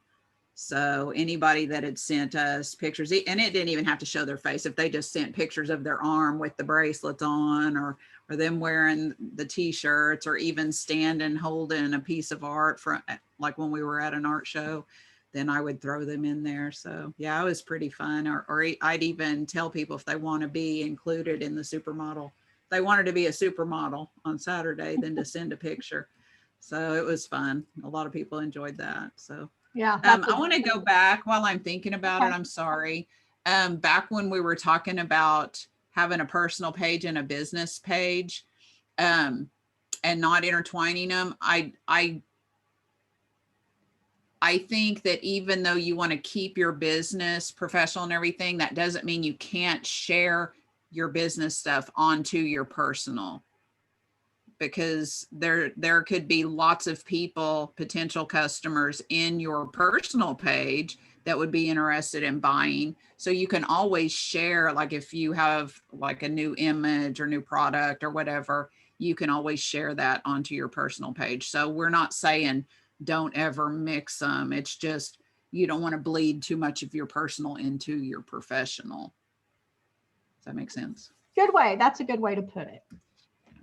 So anybody that had sent us pictures, and it didn't even have to show their face, if they just sent pictures of their arm with the bracelets on, or them wearing the t-shirts, or even standing holding a piece of art from, like when we were at an art show, then I would throw them in there. So yeah, it was pretty fun. Or I'd even tell people if they want to be included in the supermodel, if they wanted to be a supermodel on Saturday, then to send a picture. So it was fun. A lot of people enjoyed that. So Yeah. I want to go back while I'm thinking about it. Okay. I'm sorry. Back when we were talking about having a personal page and a business page, and not intertwining them, I think that even though you want to keep your business professional and everything, that doesn't mean you can't share your business stuff onto your personal, because there could be lots of people, potential customers in your personal page that would be interested in buying. So you can always share, like if you have like a new image or new product or whatever, you can always share that onto your personal page. So we're not saying don't ever mix them. It's just you don't want to bleed too much of your personal into your professional. Does that make sense? Good way. That's a good way to put it.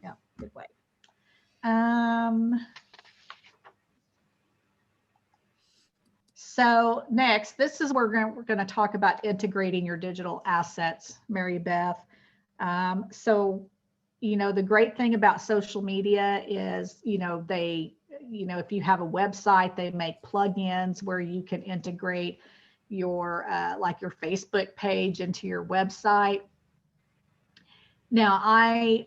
Yeah, good way. So next, this is where we're going to talk about integrating your digital assets, Mary Beth. So, the great thing about social media is, if you have a website, they make plugins where you can integrate your like your Facebook page into your website. Now,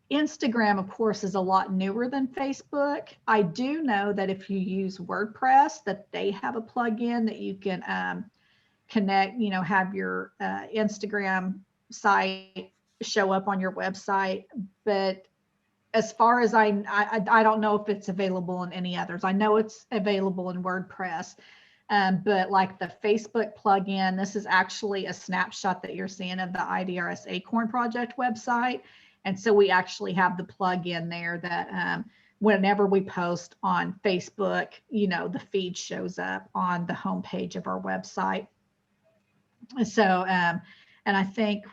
Instagram, of course, is a lot newer than Facebook. I do know that if you use WordPress, that they have a plugin that you can connect, have your Instagram site show up on your website. But as far as I don't know if it's available in any others. I know it's available in WordPress. But like the Facebook plugin, this is actually a snapshot that you're seeing of the IDRS Acorn Project website. And so we actually have the plugin there that whenever we post on Facebook, the feed shows up on the homepage of our website. So, and I think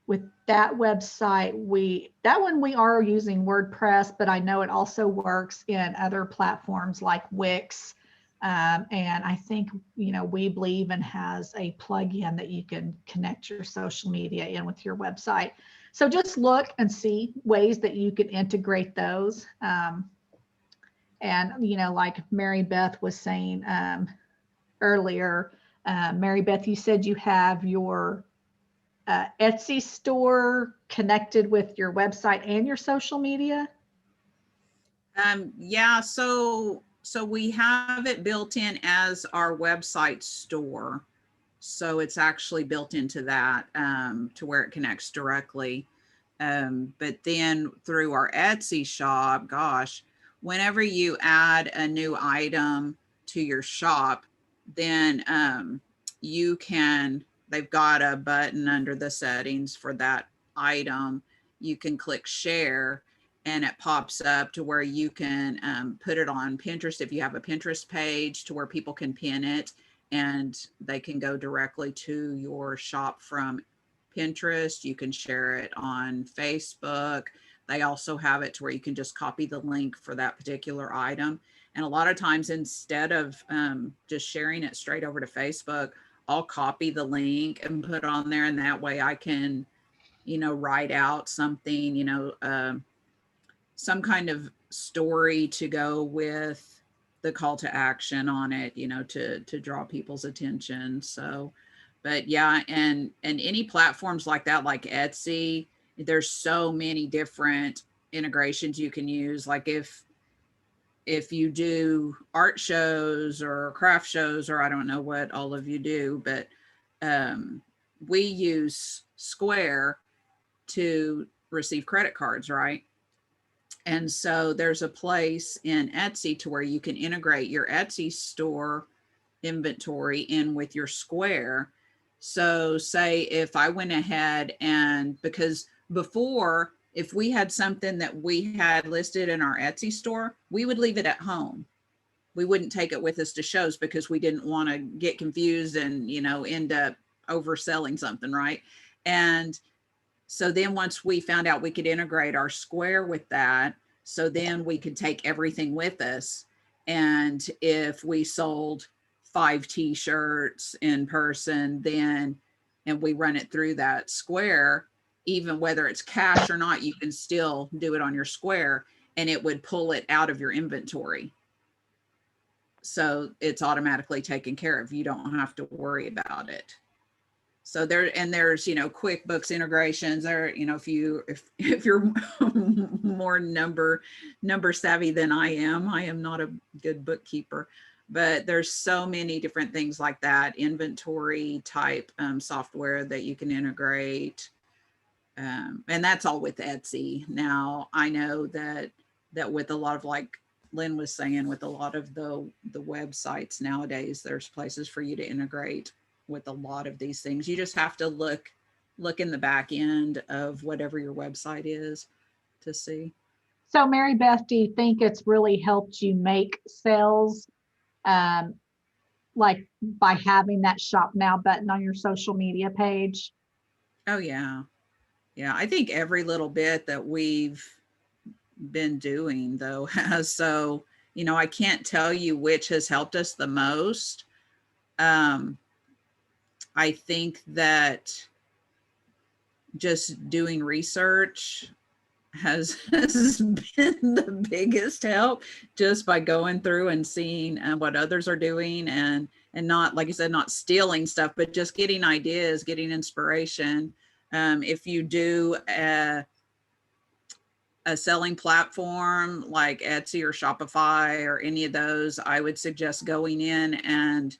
with that website, we are using WordPress, but I know it also works in other platforms like Wix. And I think, Weebly even has a plugin that you can connect your social media in with your website. So just look and see ways that you can integrate those. And, like Mary Beth was saying earlier, Mary Beth, you said you have your Etsy store connected with your website and your social media? Yeah, so we have it built in as our website store. So it's actually built into that to where it connects directly. But then through our Etsy shop, gosh, whenever you add a new item to your shop, then they've got a button under the settings for that item. You can click share and it pops up to where you can put it on Pinterest if you have a Pinterest page, to where people can pin it and they can go directly to your shop from Pinterest. You can share it on Facebook. They also have it to where you can just copy the link for that particular item. And a lot of times, instead of just sharing it straight over to Facebook, I'll copy the link and put on there. And that way I can, write out something, some kind of story to go with the call to action on it, to draw people's attention. So, but yeah, and any platforms like that, like Etsy, there's so many different integrations you can use. Like if you do art shows or craft shows, or I don't know what all of you do, but we use Square to receive credit cards, right? And so there's a place in Etsy to where you can integrate your Etsy store inventory in with your Square. So say if I went ahead and, because before, if we had something that we had listed in our Etsy store, we would leave it at home. We wouldn't take it with us to shows because we didn't want to get confused and, end up overselling something, right? And so then once we found out we could integrate our Square with that, so then we could take everything with us. And if we sold 5 t-shirts in person, then, and we run it through that Square, even whether it's cash or not, you can still do it on your Square. and it would pull it out of your inventory. So it's automatically taken care of. You don't have to worry about it. So there's, you know, QuickBooks integrations there, you know, if you're more number savvy than I am not a good bookkeeper, but there's so many different things like that, inventory type software that you can integrate. And that's all with Etsy. Now I know that with a lot of, like Lynn was saying, with a lot of the websites nowadays, there's places for you to integrate with a lot of these things. You just have to look in the back end of whatever your website is to see. So Mary Beth, do you think it's really helped you make sales, like by having that shop now button on your social media page? Oh yeah. Yeah. I think every little bit that we've been doing though has, so, you know, I can't tell you which has helped us the most. I think that just doing research has been the biggest help, just by going through and seeing what others are doing, and not, like I said, not stealing stuff, but just getting ideas, getting inspiration. If you do a selling platform like Etsy or Shopify or any of those, I would suggest going in and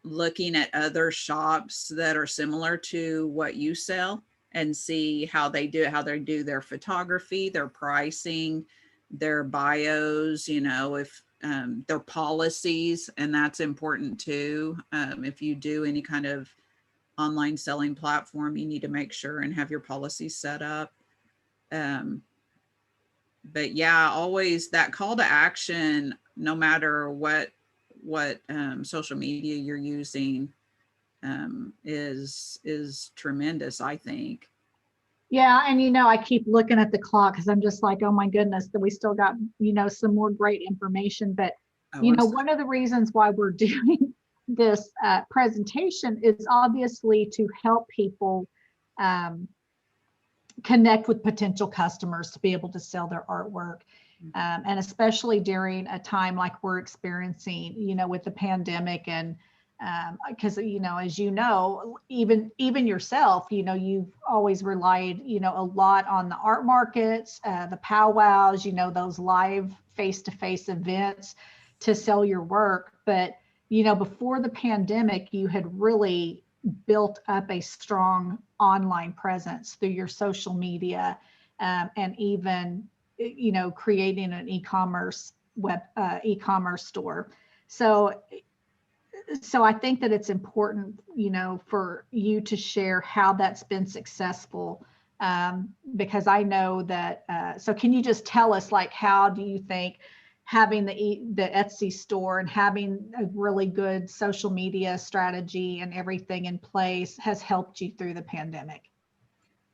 looking at other shops that are similar to what you sell and see how they do their photography, their pricing, their bios, you know, if their policies, and that's important too. If you do any kind of online selling platform, you need to make sure and have your policies set up. But yeah, always that call to action, no matter what social media you're using, is tremendous, I think. Yeah, and you know, I keep looking at the clock because I'm just like, oh my goodness, that we still got, you know, some more great information. But you know, one of the reasons why we're doing this presentation is obviously to help people connect with potential customers to be able to sell their artwork. And especially during a time like we're experiencing, you know, with the pandemic, and because, you know, as you know, even yourself, you know, you've always relied, you know, a lot on the art markets, the powwows, you know, those live face-to-face events to sell your work. But, you know, before the pandemic, you had really built up a strong online presence through your social media, and even, you know, creating an e-commerce store. So I think that it's important, you know, for you to share how that's been successful, because I know that. So can you just tell us, like, how do you think having the Etsy store and having a really good social media strategy and everything in place has helped you through the pandemic?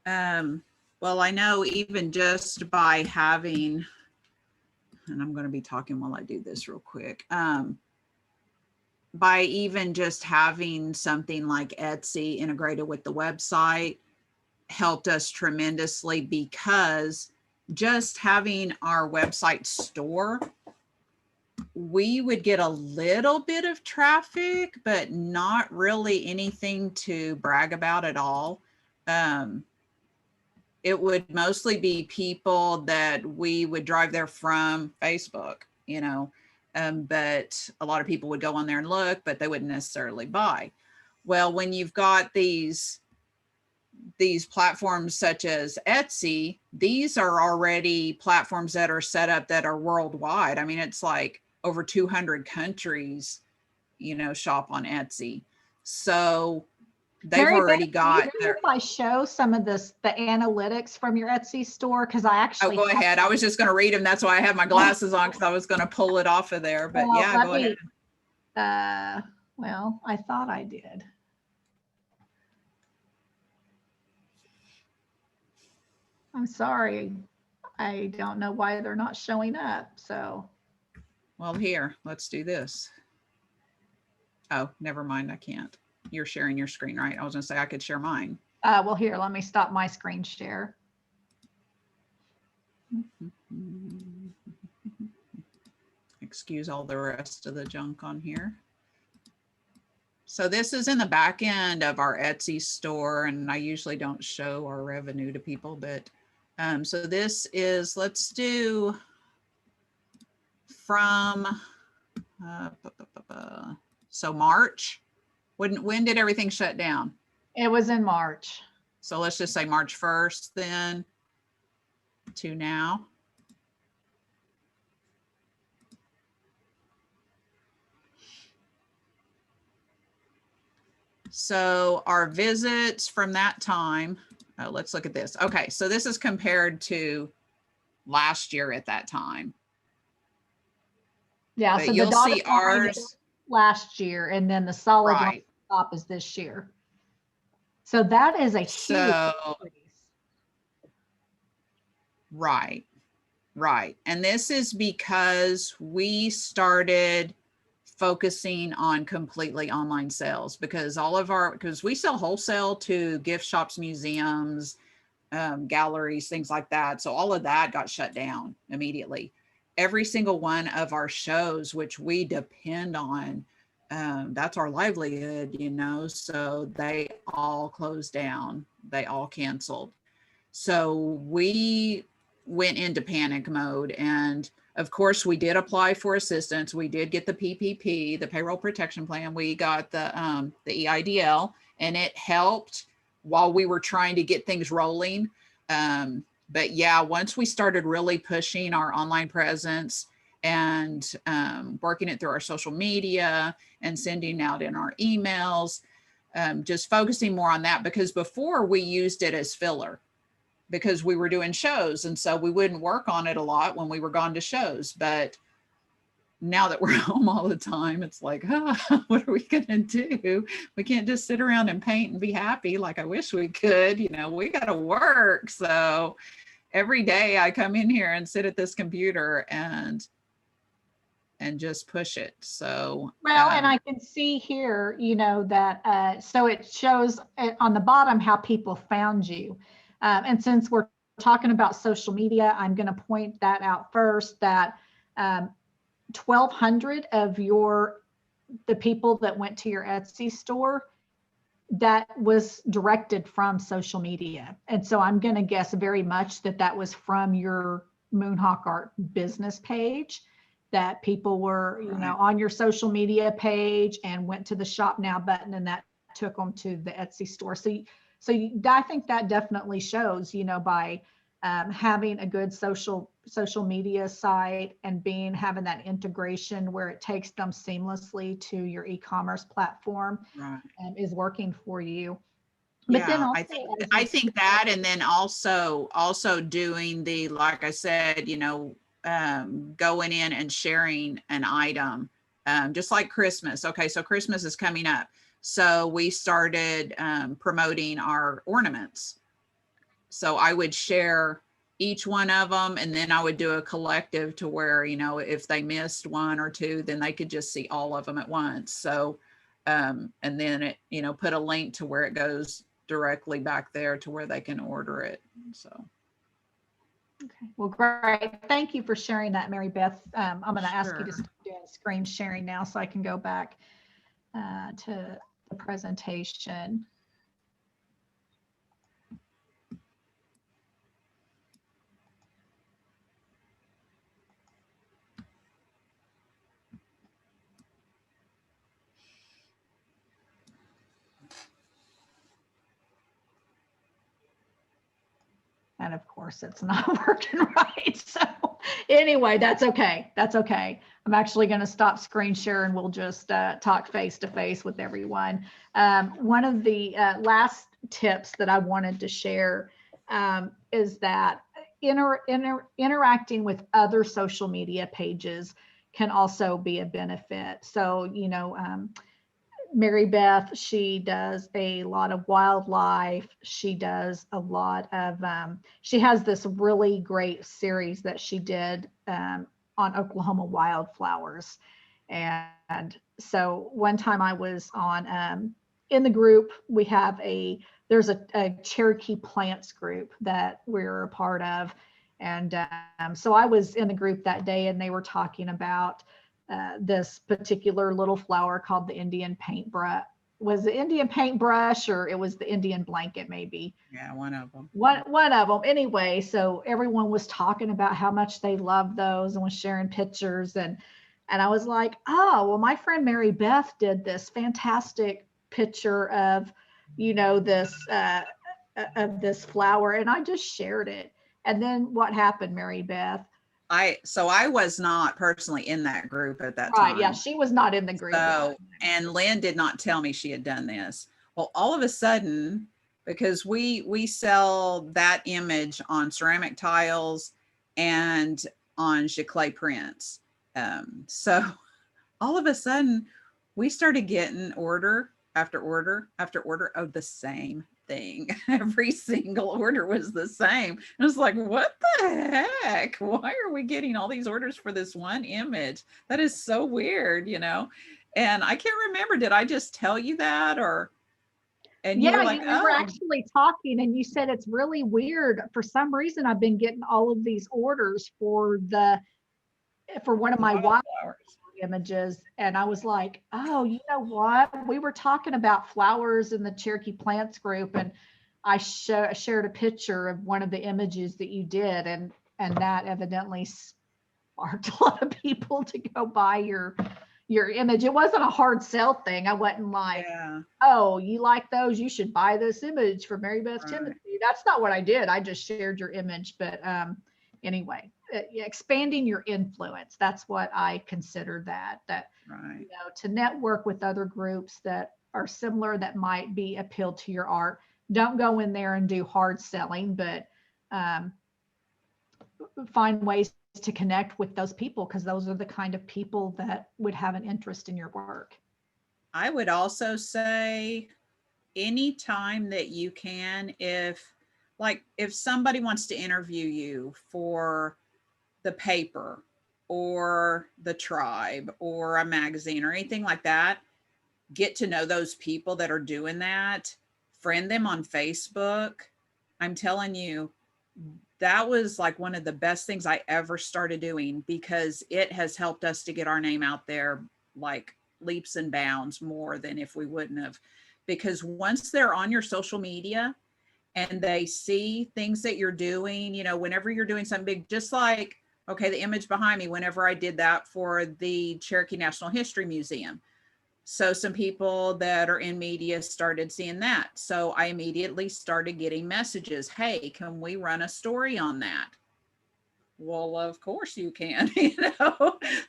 Well, I know even just by having, and I'm going to be talking while I do this real quick, by even just having something like Etsy integrated with the website helped us tremendously, because just having our website store, we would get a little bit of traffic, but not really anything to brag about at all. It would mostly be people that we would drive there from Facebook, you know, but a lot of people would go on there and look, but they wouldn't necessarily buy. Well, when you've got these platforms such as Etsy, these are already platforms that are set up that are worldwide. I mean, it's like over 200 countries, you know, shop on Etsy. So they've already got their. If I show some of the analytics from your Etsy store, because I actually. Oh, go ahead. I was just going to read them. That's why I have my glasses on, because I was going to pull it off of there. But well, yeah, go ahead. Well, I thought I did. I'm sorry. I don't know why they're not showing up. So. Well, here, let's do this. Oh, never mind. I can't. You're sharing your screen, right? I was going to say I could share mine. Well, here, let me stop my screen share. Excuse all the rest of the junk on here. So this is in the back end of our Etsy store, and I usually don't show our revenue to people, but so this is, let's do from, so March. When did everything shut down? It was in March. So let's just say March 1st then to now. So our visits from that time, let's look at this. Okay, so this is compared to last year at that time. Yeah, But so the you'll dotted see line is ours, last year, and then the solid line right? top is this year. So that is a huge So, increase. right, right. And this is because we started focusing on completely online sales, because because we sell wholesale to gift shops, museums, galleries, things like that. So all of that got shut down immediately. Every single one of our shows, which we depend on, that's our livelihood, you know, so they all closed down. They all canceled. So we went into panic mode. And of course, we did apply for assistance. We did get the PPP, the Payroll Protection Plan. We got the EIDL, and it helped while we were trying to get things rolling. But yeah, once we started really pushing our online presence and working it through our social media and sending out in our emails, just focusing more on that, because before we used it as filler because we were doing shows. And so we wouldn't work on it a lot when we were gone to shows. But now that we're home all the time, it's like, what are we going to do? We can't just sit around and paint and be happy like I wish we could. You know, we got to work. So every day I come in here and sit at this computer and just push it. So well, and I can see here, you know, that so it shows on the bottom how people found you. And since we're talking about social media, I'm going to point that out first, that 1,200 of the people that went to your Etsy store, that was directed from social media. And so I'm going to guess very much that was from your Moonhawk Art business page, that people were, you know, on your social media page and went to the Shop Now button, and that took them to the Etsy store. So I think that definitely shows, you know, by having a good social media site and having that integration where it takes them seamlessly to your e-commerce platform, is working for you. But then also, I think that, and then also doing the, like I said, you know, going in and sharing an item, just like Christmas. Okay, so Christmas is coming up. So we started promoting our ornaments. So I would share each one of them, and then I would do a collective to where, you know, if they missed one or two, then they could just see all of them at once. So, and then it, you know, put a link to where it goes directly back there to where they can order it. So. Okay, well, great. Thank you for sharing that, Mary Beth. I'm going to ask you to start doing screen sharing now so I can go back to the presentation. And of course, it's not working right. So anyway, that's okay. That's okay. I'm actually going to stop screen share and we'll just talk face to face with everyone. One of the last tips that I wanted to share is that interacting with other social media pages can also be a benefit. So, you know, Mary Beth, she does a lot of wildlife. She does a lot of, she has this really great series that she did on Oklahoma wildflowers. And so one time I was on, in the group, we have there's a Cherokee plants group that we're a part of. And so I was in the group that day, and they were talking about this particular little flower called the Indian paintbrush. Was the Indian paintbrush, or it was the Indian blanket, maybe? Yeah, one of them. One of them. Anyway, so everyone was talking about how much they loved those and was sharing pictures. And I was like, oh, well, my friend Mary Beth did this fantastic picture of, this of this flower, and I just shared it. And then what happened, Mary Beth? So I was not personally in that group at that Right. time. Yeah, she was not in the group. So, and Lynn did not tell me she had done this. Well, all of a sudden, because we sell that image on ceramic tiles and on giclée prints. So all of a sudden we started getting order after order after order of the same thing. Every single order was the same. I was like, what the heck? Why are we getting all these orders for this one image? That is so weird, And I can't remember, did I just tell you that, or? And you were like, we were actually talking, and you said it's really weird. For some reason, I've been getting all of these orders for one of my wildflowers images. And I was like, oh, you know what? We were talking about flowers in the Cherokee Plants group, and I shared a picture of one of the images that you did, and that evidently sparked a lot of people to go buy your image. It wasn't a hard sell thing. I wasn't like, oh, you like those? You should buy this image for Mary Beth Timothy. That's not what I did. I just shared your image. But anyway, expanding your influence. That's what I consider that right. To network with other groups that are similar, that might be appealed to your art. Don't go in there and do hard selling, but find ways to connect with those people, because those are the kind of people that would have an interest in your work. I would also say anytime that you can, if somebody wants to interview you for the paper or the tribe or a magazine or anything like that, get to know those people that are doing that, friend them on Facebook. I'm telling you, that was like one of the best things I ever started doing, because it has helped us to get our name out there like leaps and bounds more than if we wouldn't have. Because once they're on your social media and they see things that you're doing, whenever you're doing something big, just like, okay, the image behind me, whenever I did that for the Cherokee National History Museum. So some people that are in media started seeing that. So I immediately started getting messages. Hey, can we run a story on that? Well, of course you can,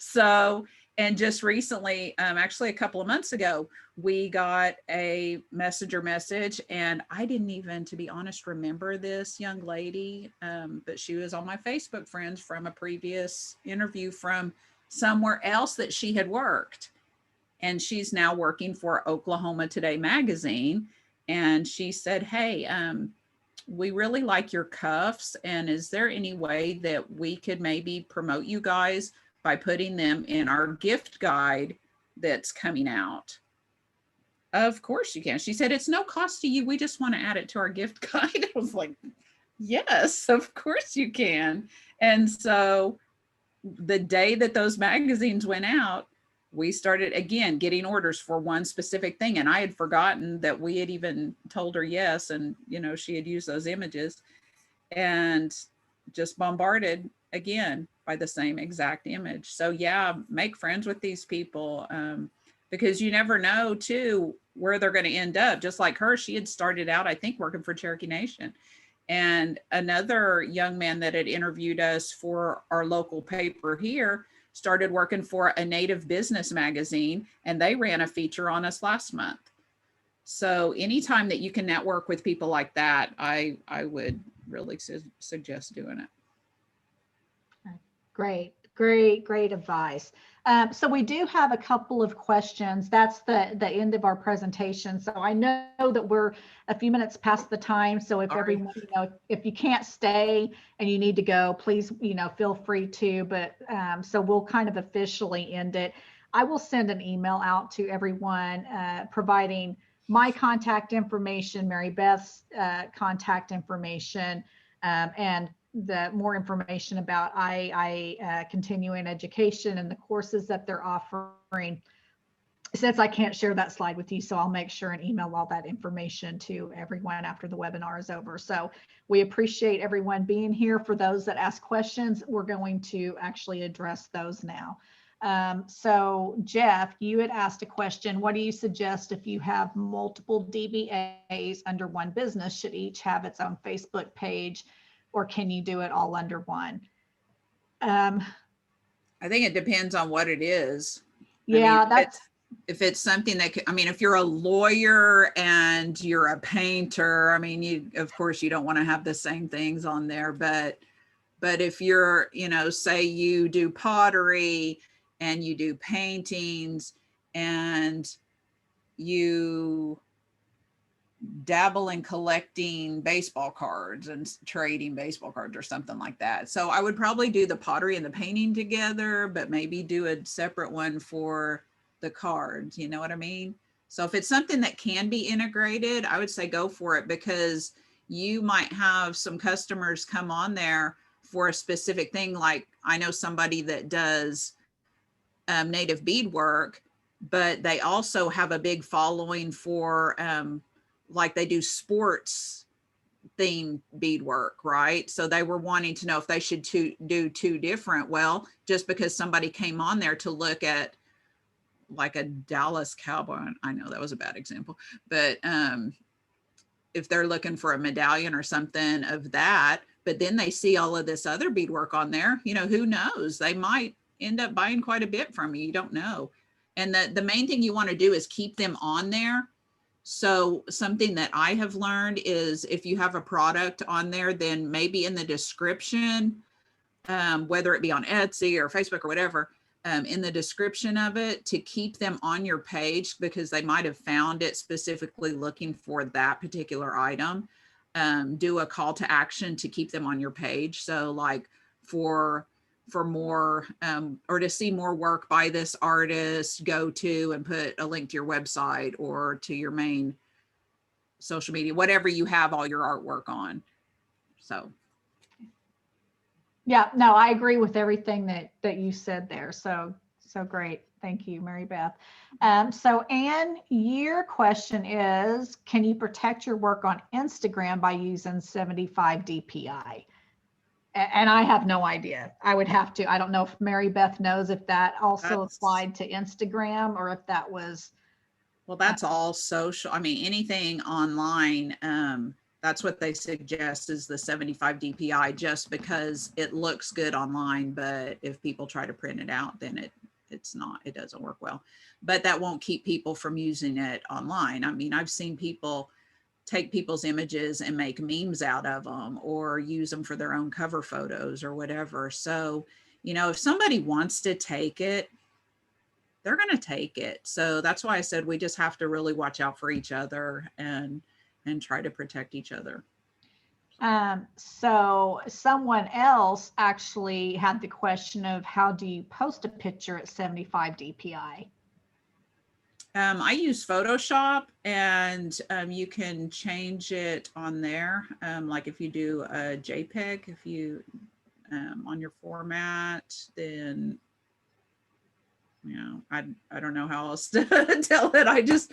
So, and just recently, actually a couple of months ago, we got a messenger message, and I didn't even, to be honest, remember this young lady, but she was on my Facebook friends from a previous interview from somewhere else that she had worked. And she's now working for Oklahoma Today magazine. And she said, hey, we really like your cuffs. And is there any way that we could maybe promote you guys by putting them in our gift guide that's coming out? Of course you can. She said, it's no cost to you. We just want to add it to our gift guide. I was like, yes, of course you can. And so the day that those magazines went out, we started again getting orders for one specific thing. And I had forgotten that we had even told her yes. And, she had used those images, and just bombarded again by the same exact image. So yeah, make friends with these people, because you never know too where they're going to end up. Just like her, she had started out, I think, working for Cherokee Nation. And another young man that had interviewed us for our local paper here started working for a Native business magazine, and they ran a feature on us last month. So anytime that you can network with people like that, I would really suggest doing it. Great advice. So we do have a couple of questions. That's the end of our presentation. So I know that we're a few minutes past the time. So if everyone, if you can't stay and you need to go, please, feel free to. But so we'll kind of officially end it. I will send an email out to everyone providing my contact information, Mary Beth's contact information, and the more information about continuing education and the courses that they're offering. Since I can't share that slide with you, so I'll make sure and email all that information to everyone after the webinar is over. So we appreciate everyone being here. For those that ask questions, we're going to actually address those now. So Jeff, you had asked a question. What do you suggest if you have multiple DBAs under one business? Should each have its own Facebook page, or can you do it all under one? I think it depends on what it is. Yeah, I mean, if it's something that I mean, if you're a lawyer and you're a painter, I mean, of course you don't want to have the same things on there, but if you're, say you do pottery and you do paintings and you dabble in collecting baseball cards and trading baseball cards or something like that. So I would probably do the pottery and the painting together, but maybe do a separate one for the cards. You know what I mean? So if it's something that can be integrated, I would say go for it, because you might have some customers come on there for a specific thing. Like I know somebody that does native beadwork, but they also have a big following for like they do sports themed beadwork, right? So they were wanting to know if they should do two different. Well, just because somebody came on there to look at like a Dallas Cowboy, I know that was a bad example, but if they're looking for a medallion or something of that, but then they see all of this other beadwork on there, who knows? They might end up buying quite a bit from you. You don't know. And the main thing you want to do is keep them on there. So something that I have learned is if you have a product on there, then maybe in the description, whether it be on Etsy or Facebook or whatever, in the description of it, to keep them on your page, because they might have found it specifically looking for that particular item. Do a call to action to keep them on your page. So like for more or to see more work by this artist, go to and put a link to your website or to your main social media, whatever you have all your artwork on. So yeah, no, I agree with everything that you said there. So great. Thank you, Mary Beth. So Anne, your question is, can you protect your work on Instagram by using 75 DPI? And I have no idea. I would have to, I don't know if Mary Beth knows if that also applied to Instagram or if that was. Well, that's all social. I mean, anything online, that's what they suggest is the 75 DPI, just because it looks good online. But if people try to print it out, then it doesn't work well. But that won't keep people from using it online. I mean, I've seen people take people's images and make memes out of them or use them for their own cover photos or whatever. So, if somebody wants to take it, they're going to take it. So that's why I said we just have to really watch out for each other and try to protect each other. So someone else actually had the question of how do you post a picture at 75 DPI? I use Photoshop, and you can change it on there. Like if you do a JPEG, if you on your format, then I don't know how else to tell it. I just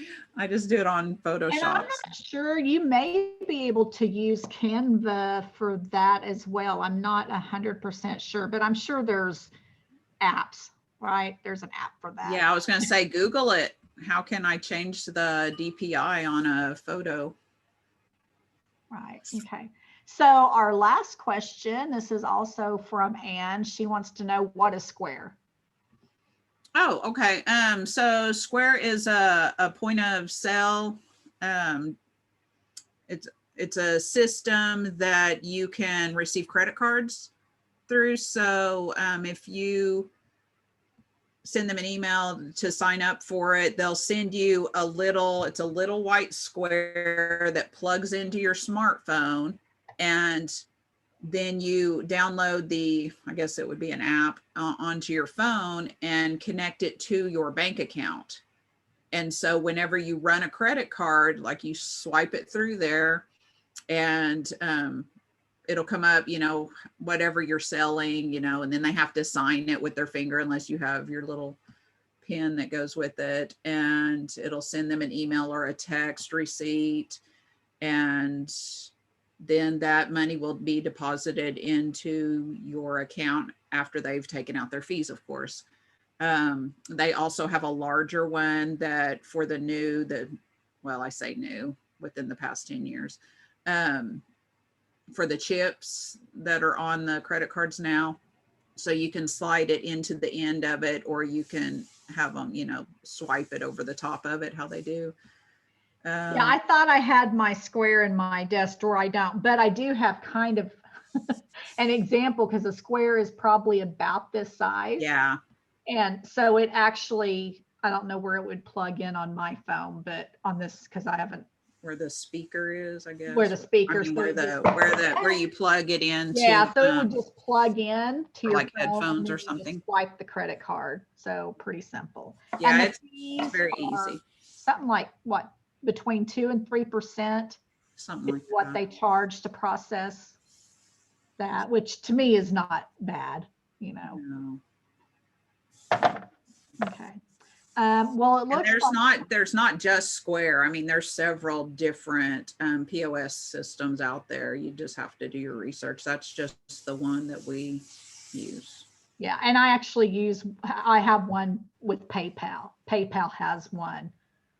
do it on Photoshop. And I'm not sure, you may be able to use Canva for that as well. I'm not 100% sure, but I'm sure there's apps, right? There's an app for that. Yeah, I was going to say, Google it. How can I change the DPI on a photo? Right. Okay. So our last question, this is also from Anne. She wants to know, what is Square? Oh, okay. So Square is a point of sale. It's a system that you can receive credit cards through. So if you send them an email to sign up for it, they'll send you it's a little white square that plugs into your smartphone, and then you download I guess it would be an app onto your phone and connect it to your bank account. And so whenever you run a credit card, like you swipe it through there, and it'll come up, whatever you're selling, and then they have to sign it with their finger unless you have your little pin that goes with it. And it'll send them an email or a text receipt. And then that money will be deposited into your account after they've taken out their fees, of course. They also have a larger one that for the new, well, I say new, within the past 10 years, for the chips that are on the credit cards now. So you can slide it into the end of it, or you can have them, swipe it over the top of it, how they do. Yeah, I thought I had my Square in my desk drawer. I don't, but I do have kind of an example because a Square is probably about this size. Yeah. And so it actually, I don't know where it would plug in on my phone, but on this, because I haven't. Where the speaker is, I guess. Where the speaker. Where you plug it into. Yeah, so it would just plug in to your like phone, headphones or and then you just something. swipe the credit card. So pretty simple. Yeah, and it's very easy. Something like what, between 2 and 3%. Something like what that. they charge to process that, which to me is not bad, No. Okay. Well, it looks there's not just Square. I mean, there's several different POS systems out there. You just have to do your research. That's just the one that we use. Yeah, and I actually I have one with PayPal. PayPal has one.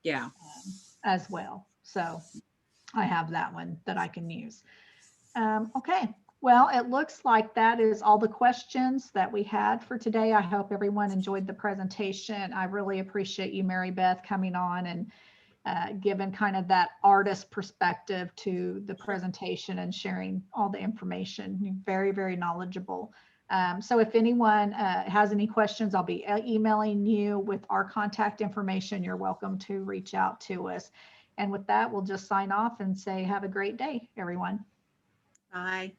Yeah. As well. So I have that one that I can use. Okay. Well, it looks like that is all the questions that we had for today. I hope everyone enjoyed the presentation. I really appreciate you, Mary Beth, coming on and giving kind of that artist perspective to the presentation and sharing all the information. You're very, very knowledgeable. So if anyone has any questions, I'll be emailing you with our contact information. You're welcome to reach out to us. And with that, we'll just sign off and say, have a great day, everyone. Bye.